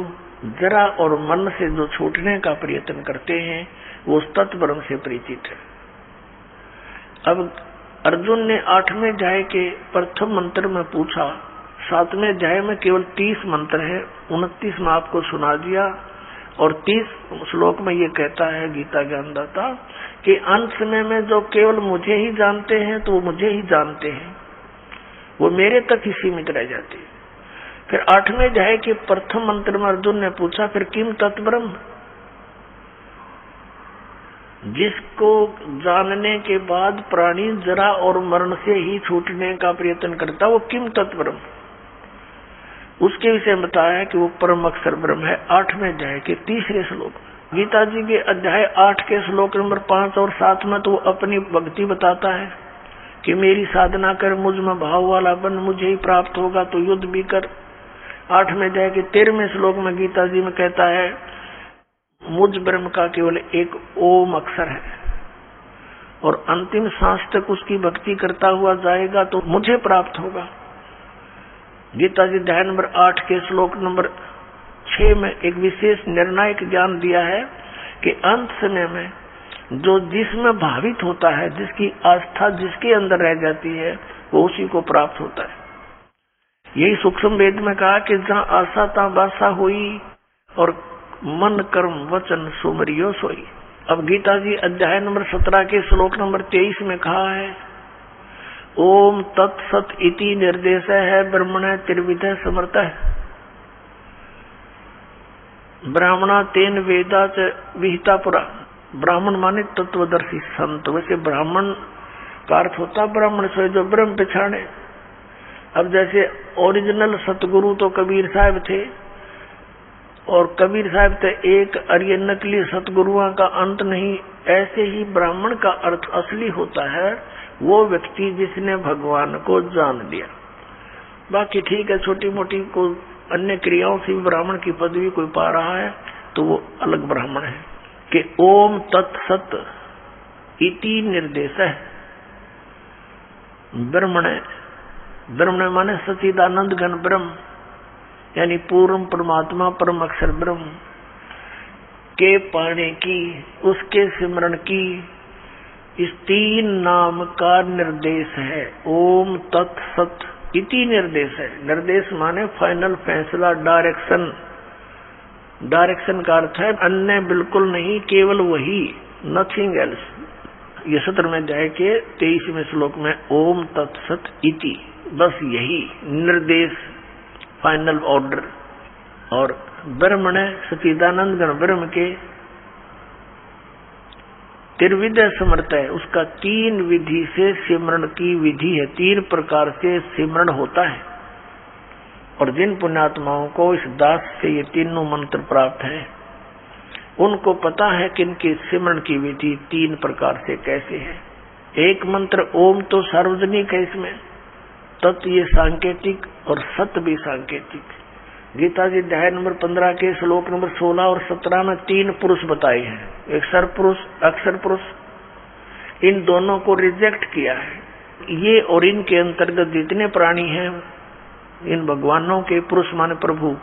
जरा और मरण से जो छूटने का प्रयत्न करते हैं वो उस तत्ब्रह्म से परिचित है। अब अर्जुन ने 8वें अध्याय के प्रथम मंत्र में पूछा, 7वें अध्याय में केवल 30 मंत्र है, 29 में आपको सुना दिया और 30 श्लोक में ये कहता है गीता ज्ञानदाता कि अंत समय में जो केवल मुझे ही जानते हैं तो वो मुझे ही जानते हैं, वो मेरे तक ही सीमित रह जाते हैं। फिर 8वें अध्याय के प्रथम मंत्र में अर्जुन ने पूछा फिर किम तत्ब्रह्म, जिसको जानने के बाद प्राणी जरा और मरण से ही छूटने का प्रयत्न करता, वो किम तत्ब्रह्म, उसके विषय में बताया कि वो परम अक्षर ब्रह्म है। 8वें अध्याय के 3रे श्लोक गीता जी के अध्याय 8 के श्लोक नंबर 5 और 7 में तो वो अपनी भक्ति बताता है कि मेरी साधना कर, मुझ में भाव वाला बन, मुझे ही प्राप्त होगा, तो युद्ध भी कर। 8वें अध्याय के 13वें श्लोक में गीता जी में कहता है मुझ ब्रह्म का केवल एक ओम अक्षर है और अंतिम सांस तक उसकी भक्ति करता हुआ जाएगा तो मुझे प्राप्त होगा। गीता जी अध्याय नंबर 8 के श्लोक नंबर 6 में एक विशेष निर्णायक ज्ञान दिया है कि अंत समय में जो जिसमें भावित होता है, जिसकी आस्था जिसके अंदर रह जाती है, वो उसी को प्राप्त होता है। यही सूक्ष्म वेद में कहा कि जहाँ आशा ता बासा हुई और मन कर्म वचन सुमरियो सोई, अब गीता जी अध्याय नंबर 17 के श्लोक नंबर 23 में कहा है, ओम तत्सत इति निर्देश है ब्रह्मण त्रिविध समर्थ है। ब्राह्मणा तेन वेदा च विहिता पुरा। ब्राह्मण माने तत्वदर्शी संत। वैसे ब्राह्मण का अर्थ होता ब्राह्मण से जो ब्रह्म पहचाने। अब जैसे ओरिजिनल सतगुरु तो कबीर साहब थे, और कबीर साहब थे एक, और ये नकली सतगुरुओं का अंत नहीं। ऐसे ही ब्राह्मण का अर्थ असली होता है वो व्यक्ति जिसने भगवान को जान लिया। बाकी ठीक है, छोटी मोटी को अन्य क्रियाओं से भी ब्राह्मण की पदवी कोई पा रहा है तो वो अलग ब्राह्मण है। कि ओम तत्सत इति निर्देश है ब्रह्मण। ब्रह्मण माने सच्चिदानंद घन ब्रह्म, यानी पूर्ण परमात्मा परम अक्षर ब्रह्म के पाने की, उसके सिमरण की इस 3 नाम का निर्देश है। ओम तत्सत इति निर्देश है। निर्देश माने फाइनल फैसला, डायरेक्शन। डायरेक्शन का अर्थ है अन्य बिल्कुल नहीं, केवल वही, नथिंग एल्स। ये 17वें अध्याय के 23वें श्लोक में ओम तत्सत इति, बस यही निर्देश, फाइनल ऑर्डर। और ब्रह्मण सच्चिदानंद घन ब्रह्म के त्रिविध समर्थ है, उसका 3 विधि से सिमरण की विधि है। 3 प्रकार से सिमरण होता है। और जिन पुण्यात्माओं को इस दास से ये तीनों मंत्र प्राप्त है उनको पता है कि इनकी सिमरण की विधि 3 प्रकार से कैसे है। एक मंत्र ओम तो सार्वजनिक है, इसमें तत् ये सांकेतिक और सत भी सांकेतिक। गीता जी अध्याय नंबर 15 के श्लोक नंबर 16 और 17 में 3 पुरुष बताए हैं, एक सर पुरुष, अक्षर पुरुष। इन दोनों को रिजेक्ट किया है। ये और इनके अंतर्गत जितने प्राणी हैं, इन भगवानों के, पुरुष माने प्रभु,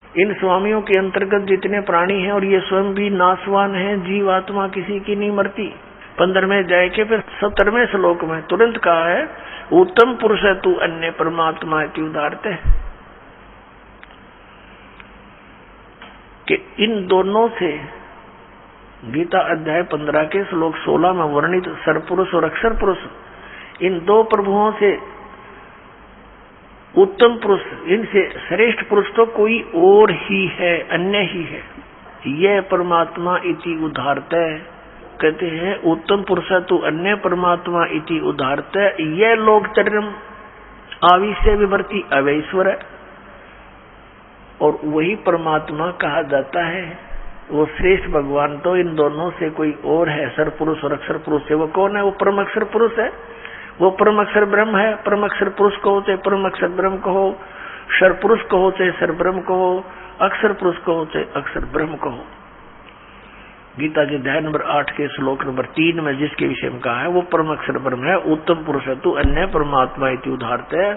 इन स्वामियों के अंतर्गत जितने प्राणी हैं, और ये स्वयं भी नाशवान हैं, जीवात्मा किसी की नहीं मरती। 15वें अध्याय के फिर 17वें श्लोक में तुरंत कहा है, उत्तम पुरुष है तू अन्य परमात्मा की उदारते है। कि इन दोनों से गीता अध्याय 15 के श्लोक 16 में वर्णित सरपुरुष और अक्षर पुरुष, इन 2 प्रभुओं से उत्तम पुरुष, इनसे श्रेष्ठ पुरुष तो कोई और ही है, अन्य ही है। यह परमात्मा इति उदारते, कहते हैं उत्तम पुरुष तो अन्य परमात्मा इति उदारते। यह लोकचर्यम आविष्य विवर्ती अवैश्वर है, और वही परमात्मा कहा जाता है। वो श्रेष्ठ भगवान तो इन दोनों से कोई और है, सर पुरुष और अक्षर पुरुष से। वो कौन है? वो परम अक्षर पुरुष है, वो परम अक्षर ब्रह्म है। परम अक्षर पुरुष कहो चाहे परम अक्षर ब्रह्म कहो, सर पुरुष कहो चाहे सर ब्रह्म कहो, अक्षर पुरुष कहो चाहे अक्षर ब्रह्म कहो। गीता के अध्याय नंबर 8 के श्लोक नंबर 3 में जिसके विषय में कहा है वो परम अक्षर ब्रह्म है, उत्तम पुरुष है तू अन्य परमात्मा इति उदारते है।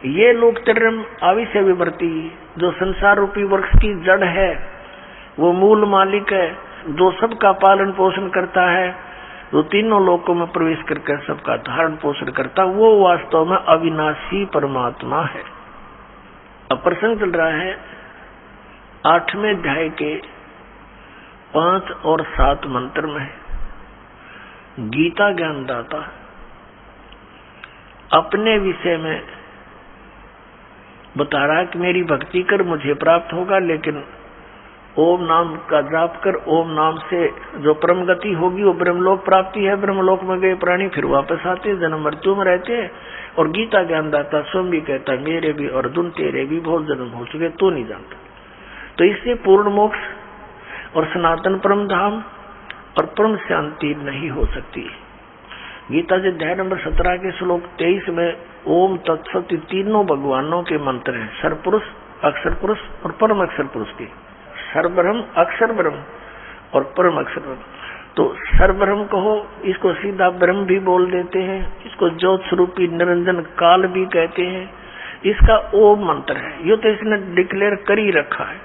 ये लोकचर्यम आविष्य विवर्ती, जो संसार रूपी वृक्ष की जड़ है, वो मूल मालिक है, जो सबका पालन पोषण करता है, जो तीनों लोकों में प्रवेश करके सबका धारण पोषण करता, वो वास्तव में अविनाशी परमात्मा है। अब प्रसंग चल रहा है 8वें अध्याय के 5 और 7 मंत्र में। गीता ज्ञानदाता अपने विषय में बता रहा है कि मेरी भक्ति कर मुझे प्राप्त होगा, लेकिन ओम नाम का जाप कर, ओम नाम से जो परम गति होगी वो ब्रह्मलोक प्राप्ति है। ब्रह्मलोक में गए प्राणी फिर वापस आते, जन्म मृत्यु में रहते हैं। और गीता ज्ञानदाता स्वयं भी कहता है मेरे भी और अर्जुन तेरे भी बहुत जन्म हो चुके, तू नहीं जानता। तो इससे पूर्ण मोक्ष और सनातन परम धाम और परम शांति नहीं हो सकती। गीता जी अध्याय नंबर 17 के श्लोक 23 में ओम तत्सत तीनों भगवानों के मंत्र हैं, सरपुरुष, अक्षर पुरुष और परम अक्षर पुरुष के। सर्वब्रह्म, अक्षर ब्रह्म और परम अक्षर ब्रह्म। तो सर्वब्रह्म कहो, इसको सीधा ब्रह्म भी बोल देते हैं, इसको ज्योत स्वरूपी निरंजन काल भी कहते हैं। इसका ओम मंत्र है, यो तो इसने डिक्लेयर कर ही रखा है।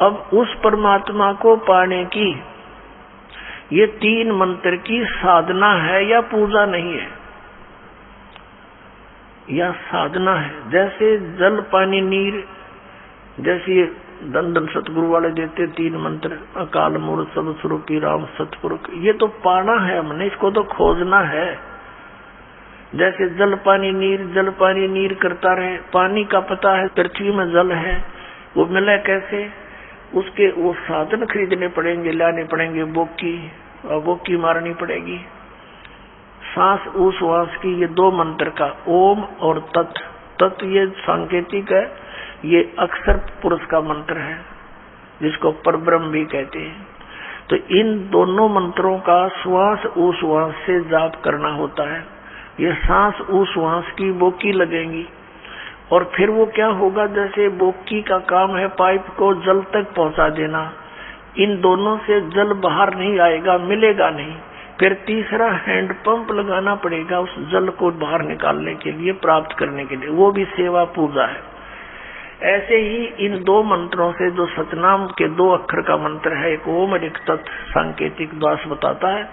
अब उस परमात्मा को पाने की ये 3 मंत्र की साधना है या पूजा नहीं है, या साधना है। जैसे जल पानी नीर, जैसे धन धन सतगुरु वाले देते 3 मंत्र, अकाल मूर्त सब स्वरूपी राम सतपुरुष। ये तो पाना है हमने, इसको तो खोजना है। जैसे जल पानी नीर करता रहे। पानी का पता है पृथ्वी में जल है, वो मिले कैसे, उसके वो साधन खरीदने पड़ेंगे, लाने पड़ेंगे, बोकी मारनी पड़ेगी। सांस उस वास की, ये 2 मंत्र का ओम और तत् ये सांकेतिक है, ये अक्षर पुरुष का मंत्र है जिसको परब्रह्म भी कहते हैं। तो इन दोनों मंत्रों का श्वास उश्वास से जाप करना होता है। ये सांस उश्वास की बोकी लगेंगी और फिर वो क्या होगा, जैसे बोकी का काम है पाइप को जल तक पहुंचा देना, इन दोनों से जल बाहर नहीं आएगा, मिलेगा नहीं। फिर तीसरा हैंड पंप लगाना पड़ेगा उस जल को बाहर निकालने के लिए, प्राप्त करने के लिए, वो भी सेवा पूजा है। ऐसे ही इन 2 मंत्रों से, जो सतनाम के 2 अक्षर का मंत्र है, एक ओम और एक तत्, सांकेतिक दास बताता है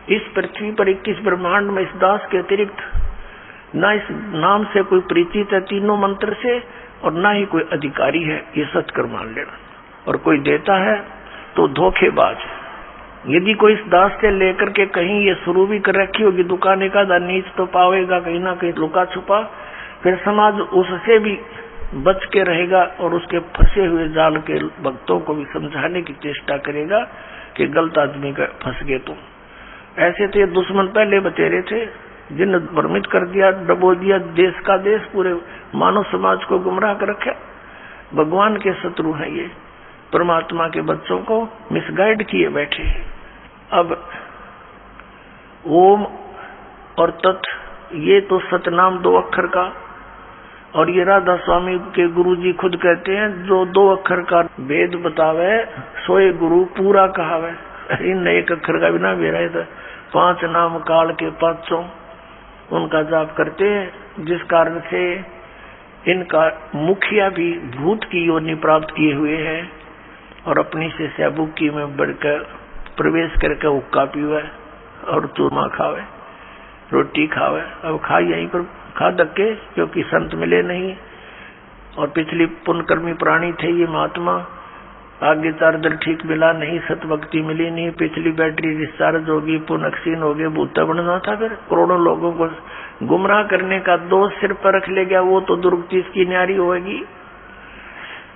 इस पृथ्वी पर 21 ब्रह्मांड में इस दास के अतिरिक्त न इस नाम से कोई परिचित है 3 मंत्र से, और न ही कोई अधिकारी है, ये सत्कर मान लेना। और कोई देता है तो धोखेबाज। यदि कोई इस दास से लेकर के कहीं ये शुरू भी कर रखी होगी दुकान का नीच तो पावेगा कहीं ना कहीं लुका छुपा, फिर समाज उससे भी बच के रहेगा और उसके फंसे हुए जाल के भक्तों को भी समझाने की चेष्टा करेगा कि गलत आदमी का फंस गए तुम। ऐसे तो ये दुश्मन पहले बतेरे थे जिन भ्रमित कर दिया, डबो दिया देश का देश, पूरे मानव समाज को गुमराह कर रखा। भगवान के शत्रु हैं ये, परमात्मा के बच्चों को मिसगाइड किए बैठे। अब ओम और तत्, ये तो सतनाम 2 अक्षर का, और ये राधा स्वामी के गुरुजी खुद कहते हैं जो 2 अक्षर का वेद बतावे सोए गुरु पूरा कहावे। इन 1 अक्षर का बिना मेरा 5 नाम काल के 500 उनका जाप करते हैं, जिस कारण से इनका मुखिया भी भूत की योनि प्राप्त किए हुए हैं और अपनी से सैबुकी में बढ़कर प्रवेश करके हुक्का पीवे और चूरमा खावे, रोटी खावे। अब खाई यहीं पर खा धक्के, क्योंकि संत मिले नहीं और पिछली पुण्यकर्मी प्राणी थे ये महात्मा, आगे चार्जर ठीक मिला नहीं, सतभक्ति मिली नहीं, पिछली बैटरी डिस्चार्ज होगी, पुण्य क्षीण हो गए, भूता बनना था। फिर करोड़ों लोगों को गुमराह करने का दोष सिर पर रख ले गया, वो तो दुर्गति इसकी न्यारी होगी।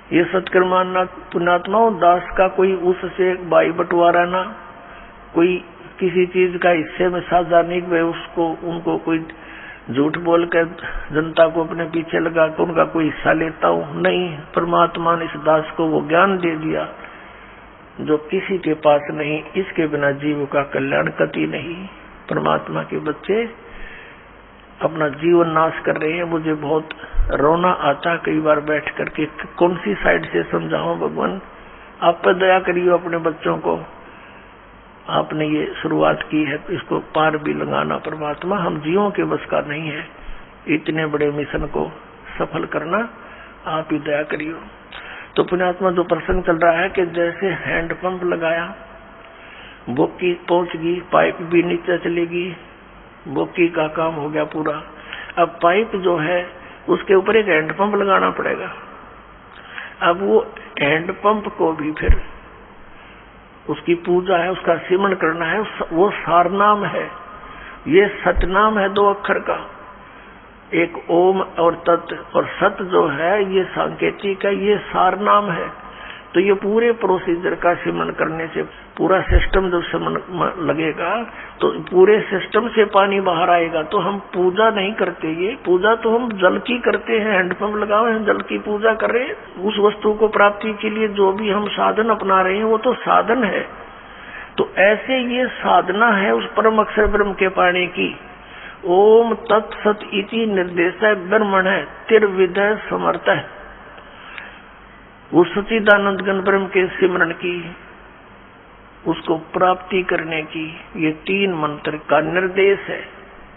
ये सत्कर्माना पुण्यात्माओं, दास का कोई उससे भाई बंटवारा ना, कोई किसी चीज का हिस्से में साझा नहीं, वे उसको उनको कोई झूठ बोलकर जनता को अपने पीछे लगा कर उनका कोई हिस्सा लेता हूं, नहीं। परमात्मा ने इस दास को वो ज्ञान दे दिया जो किसी के पास नहीं, इसके बिना जीव का कल्याण कति नहीं। परमात्मा के बच्चे अपना जीवन नाश कर रहे हैं। मुझे बहुत रोना आता कई बार बैठ करके, कौन सी साइड से समझाऊं भगवान, आप पर दया करिए अपने बच्चों को। आपने ये शुरुआत की है, इसको पार भी लगाना परमात्मा, हम जीवों के बस का नहीं है इतने बड़े मिशन को सफल करना, आप ही दया करिए। तो पुण्यात्मा जो प्रसंग चल रहा है कि जैसे हैंड पंप लगाया, बोकी पहुंच गई, पाइप भी नीचे चलेगी, बोकी का काम हो गया पूरा। अब पाइप जो है उसके ऊपर एक हैंड पंप लगाना पड़ेगा। अब वो हैंड पंप को भी फिर उसकी पूजा है, उसका सिमरण करना है, वो सारनाम है, ये सतनाम है 2 अक्षर का, एक ओम और तत्, और सत जो है ये सांकेतिक है, ये सारनाम है। तो ये पूरे प्रोसीजर का सिमरण करने से पूरा सिस्टम जब सिमरण लगेगा तो पूरे सिस्टम से पानी बाहर आएगा। तो हम पूजा नहीं करते, ये पूजा तो हम जल की करते हैं, हैंडपंप लगाए हैं, जल की पूजा कर रहे हैं। उस वस्तु को प्राप्ति के लिए जो भी हम साधन अपना रहे हैं वो तो साधन है। तो ऐसे ये साधना है उस परम अक्षर ब्रह्म के पाने की। ओम तत्सत इति निर्देश ब्रह्मण है तिर्विदय समर्थ है, वो सच्चिदानंद घन ब्रह्म के सिमरण की, उसको प्राप्ति करने की ये 3 मंत्र का निर्देश है।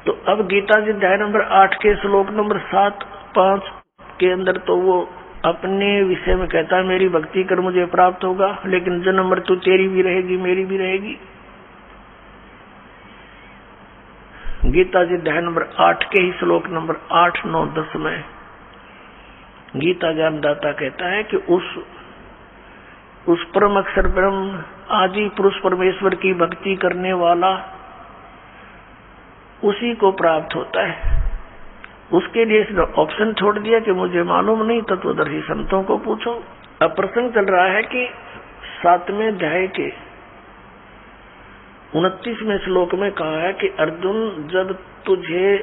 तो अब गीता जी अध्याय नंबर 8 के श्लोक नंबर 7-5 के अंदर तो वो अपने विषय में कहता है मेरी भक्ति कर मुझे प्राप्त होगा, लेकिन जन्म मृत्यु तेरी भी रहेगी मेरी भी रहेगी। गीता जी अध्याय नंबर 8 के ही श्लोक नंबर 8, 9, 10 में गीता ज्ञानदाता कहता है कि उस उस परम अक्षर ब्रह्म आदि पुरुष परमेश्वर की भक्ति करने वाला उसी को प्राप्त होता है। उसके लिए इसने ऑप्शन छोड़ दिया कि मुझे मालूम नहीं, तत्वदर्शी संतों को पूछो। अब प्रसंग चल रहा है कि 7वें अध्याय के 29वें श्लोक में कहा है कि अर्जुन, जब तुझे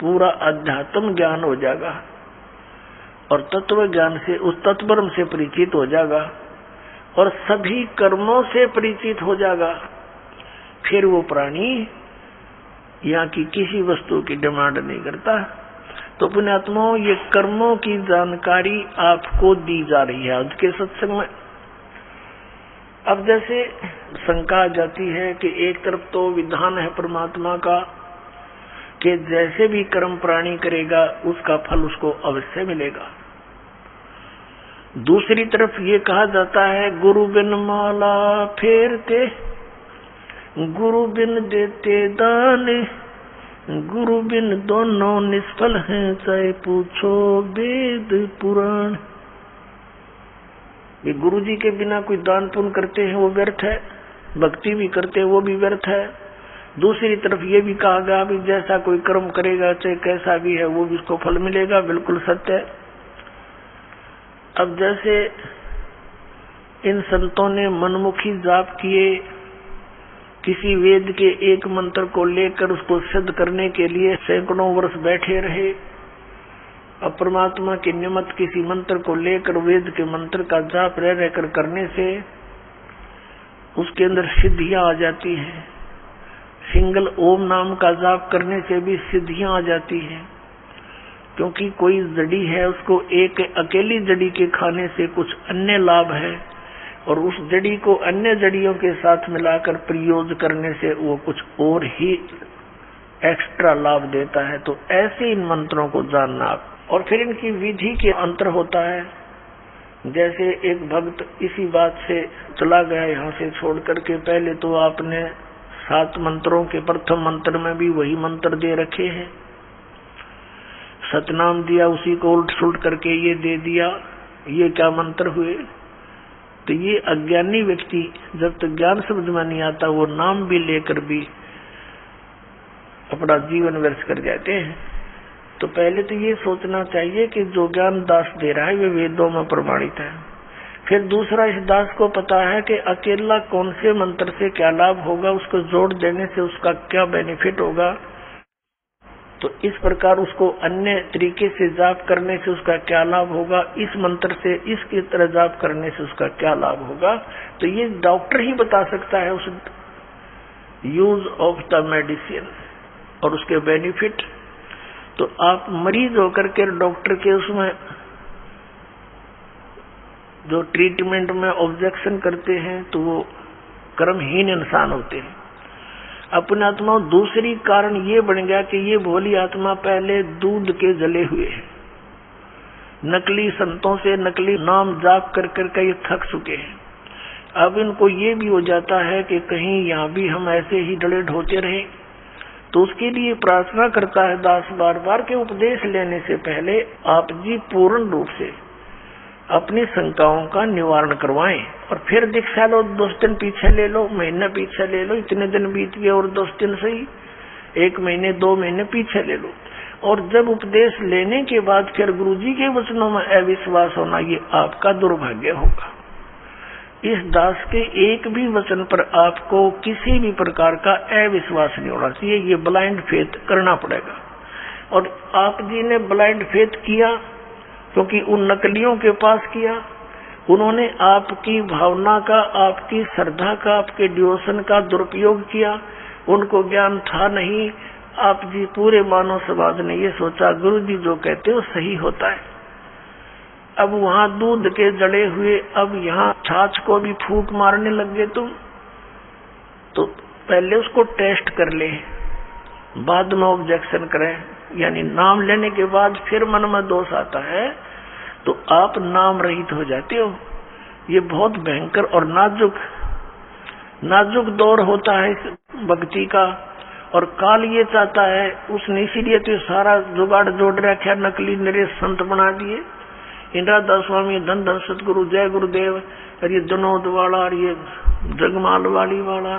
पूरा अध्यात्म ज्ञान हो जाएगा और तत्व ज्ञान से, उस तत्वब्रह्म से परिचित हो जाएगा और सभी कर्मों से परिचित हो जाएगा, फिर वो प्राणी यहाँ की किसी वस्तु की डिमांड नहीं करता। तो पुण्यात्माओं, ये कर्मों की जानकारी आपको दी जा रही है आज के सत्संग में। अब जैसे शंका आ जाती है कि एक तरफ तो विधान है परमात्मा का कि जैसे भी कर्म प्राणी करेगा उसका फल उसको अवश्य मिलेगा, दूसरी तरफ ये कहा जाता है गुरु बिन माला फेरते, गुरु बिन देते दान, गुरु बिन दोनों निष्फल हैं, चाहे पूछो वेद पुराण। ये गुरु जी के बिना कोई दान पुण्य करते हैं वो व्यर्थ है, भक्ति भी करते हैं वो भी व्यर्थ है। दूसरी तरफ ये भी कहा गया भी जैसा कोई कर्म करेगा चाहे कैसा भी है वो भी उसको फल मिलेगा, बिल्कुल सत्य है। अब जैसे इन संतों ने मनमुखी जाप किए, किसी वेद के एक मंत्र को लेकर उसको सिद्ध करने के लिए सैकड़ों वर्ष बैठे रहे। अब परमात्मा के निमित्त किसी मंत्र को लेकर वेद के मंत्र का जाप रह रहकर करने से उसके अंदर सिद्धियां आ जाती हैं। सिंगल ओम नाम का जाप करने से भी सिद्धियां आ जाती हैं, क्योंकि कोई जड़ी है उसको एक अकेली जड़ी के खाने से कुछ अन्य लाभ है और उस जड़ी को अन्य जड़ियों के साथ मिलाकर प्रयोग करने से वो कुछ और ही एक्स्ट्रा लाभ देता है। तो ऐसे इन मंत्रों को जानना। और फिर इनकी विधि के अंतर होता है। जैसे एक भक्त इसी बात से चला गया यहाँ से छोड़ करके, पहले तो आपने 7 मंत्रों के प्रथम मंत्र में भी वही मंत्र दे रखे हैं, सतनाम दिया, उसी को उल्ट सुलट करके ये दे दिया, ये क्या मंत्र हुए। तो ये अज्ञानी व्यक्ति जब तक ज्ञान समझ में नहीं आता वो नाम भी लेकर भी अपना जीवन व्यर्थ कर जाते हैं। तो पहले तो ये सोचना चाहिए कि जो ज्ञान दास दे रहा है वे वेदों में प्रमाणित है। फिर दूसरा, इस दास को पता है कि अकेला कौन से मंत्र से क्या लाभ होगा, उसको जोड़ देने से उसका क्या बेनिफिट होगा, तो इस प्रकार उसको अन्य तरीके से जाप करने से उसका क्या लाभ होगा, इस मंत्र से इसकी तरह जाप करने से उसका क्या लाभ होगा। तो ये डॉक्टर ही बता सकता है उस यूज ऑफ द मेडिसिन और उसके बेनिफिट। तो आप मरीज होकर के डॉक्टर के उसमें जो ट्रीटमेंट में ऑब्जेक्शन करते हैं तो वो कर्महीन इंसान होते हैं। अपने आत्मा दूसरी कारण ये बन गया कि ये भोली आत्मा पहले दूध के जले हुए है, नकली संतों से नकली नाम जाप कर कर ये थक चुके हैं। अब इनको ये भी हो जाता है कि कहीं यहाँ भी हम ऐसे ही डले ढोते रहे। तो उसके लिए प्रार्थना करता है दास बार बार के उपदेश लेने से पहले आप जी पूर्ण रूप से अपनी शंकाओं का निवारण करवाएं और फिर दीक्षा लो। 10 दिन पीछे ले लो, महीना पीछे ले लो, इतने दिन बीत गए और 10 दिन सही, 1 महीने 2 महीने पीछे ले लो। और जब उपदेश लेने के बाद फिर गुरुजी के वचनों में अविश्वास होना, ये आपका दुर्भाग्य होगा। इस दास के एक भी वचन पर आपको किसी भी प्रकार का अविश्वास नहीं होना चाहिए, ये ब्लाइंड फेथ करना पड़ेगा। और आप जी ने ब्लाइंड फेथ किया क्योंकि उन नकलियों के पास किया, उन्होंने आपकी भावना का, आपकी श्रद्धा का, आपके डिवोशन का दुरुपयोग किया, उनको ज्ञान था नहीं। आप जी पूरे मानव समाज ने ये सोचा गुरु जी जो कहते हो सही होता है। अब वहां दूध के जड़े हुए, अब यहाँ छाछ को भी फूंक मारने लग गए तुम। तो पहले उसको टेस्ट कर ले, बाद में ऑब्जेक्शन करें। यानी नाम लेने के बाद फिर मन में दोष आता है तो आप नाम रहित हो जाते हो। ये बहुत भयंकर और नाजुक दौर होता है इस भक्ति का। और काल ये चाहता है, उसने इसीलिए तो सारा जुगाड़ जोड़ रखा, नकली नरेश संत बना दिए इन राधा स्वामी, धन धन सतगुरु, जय गुरुदेव, और ये जनोद वाला और ये जगमाल वाली वाला।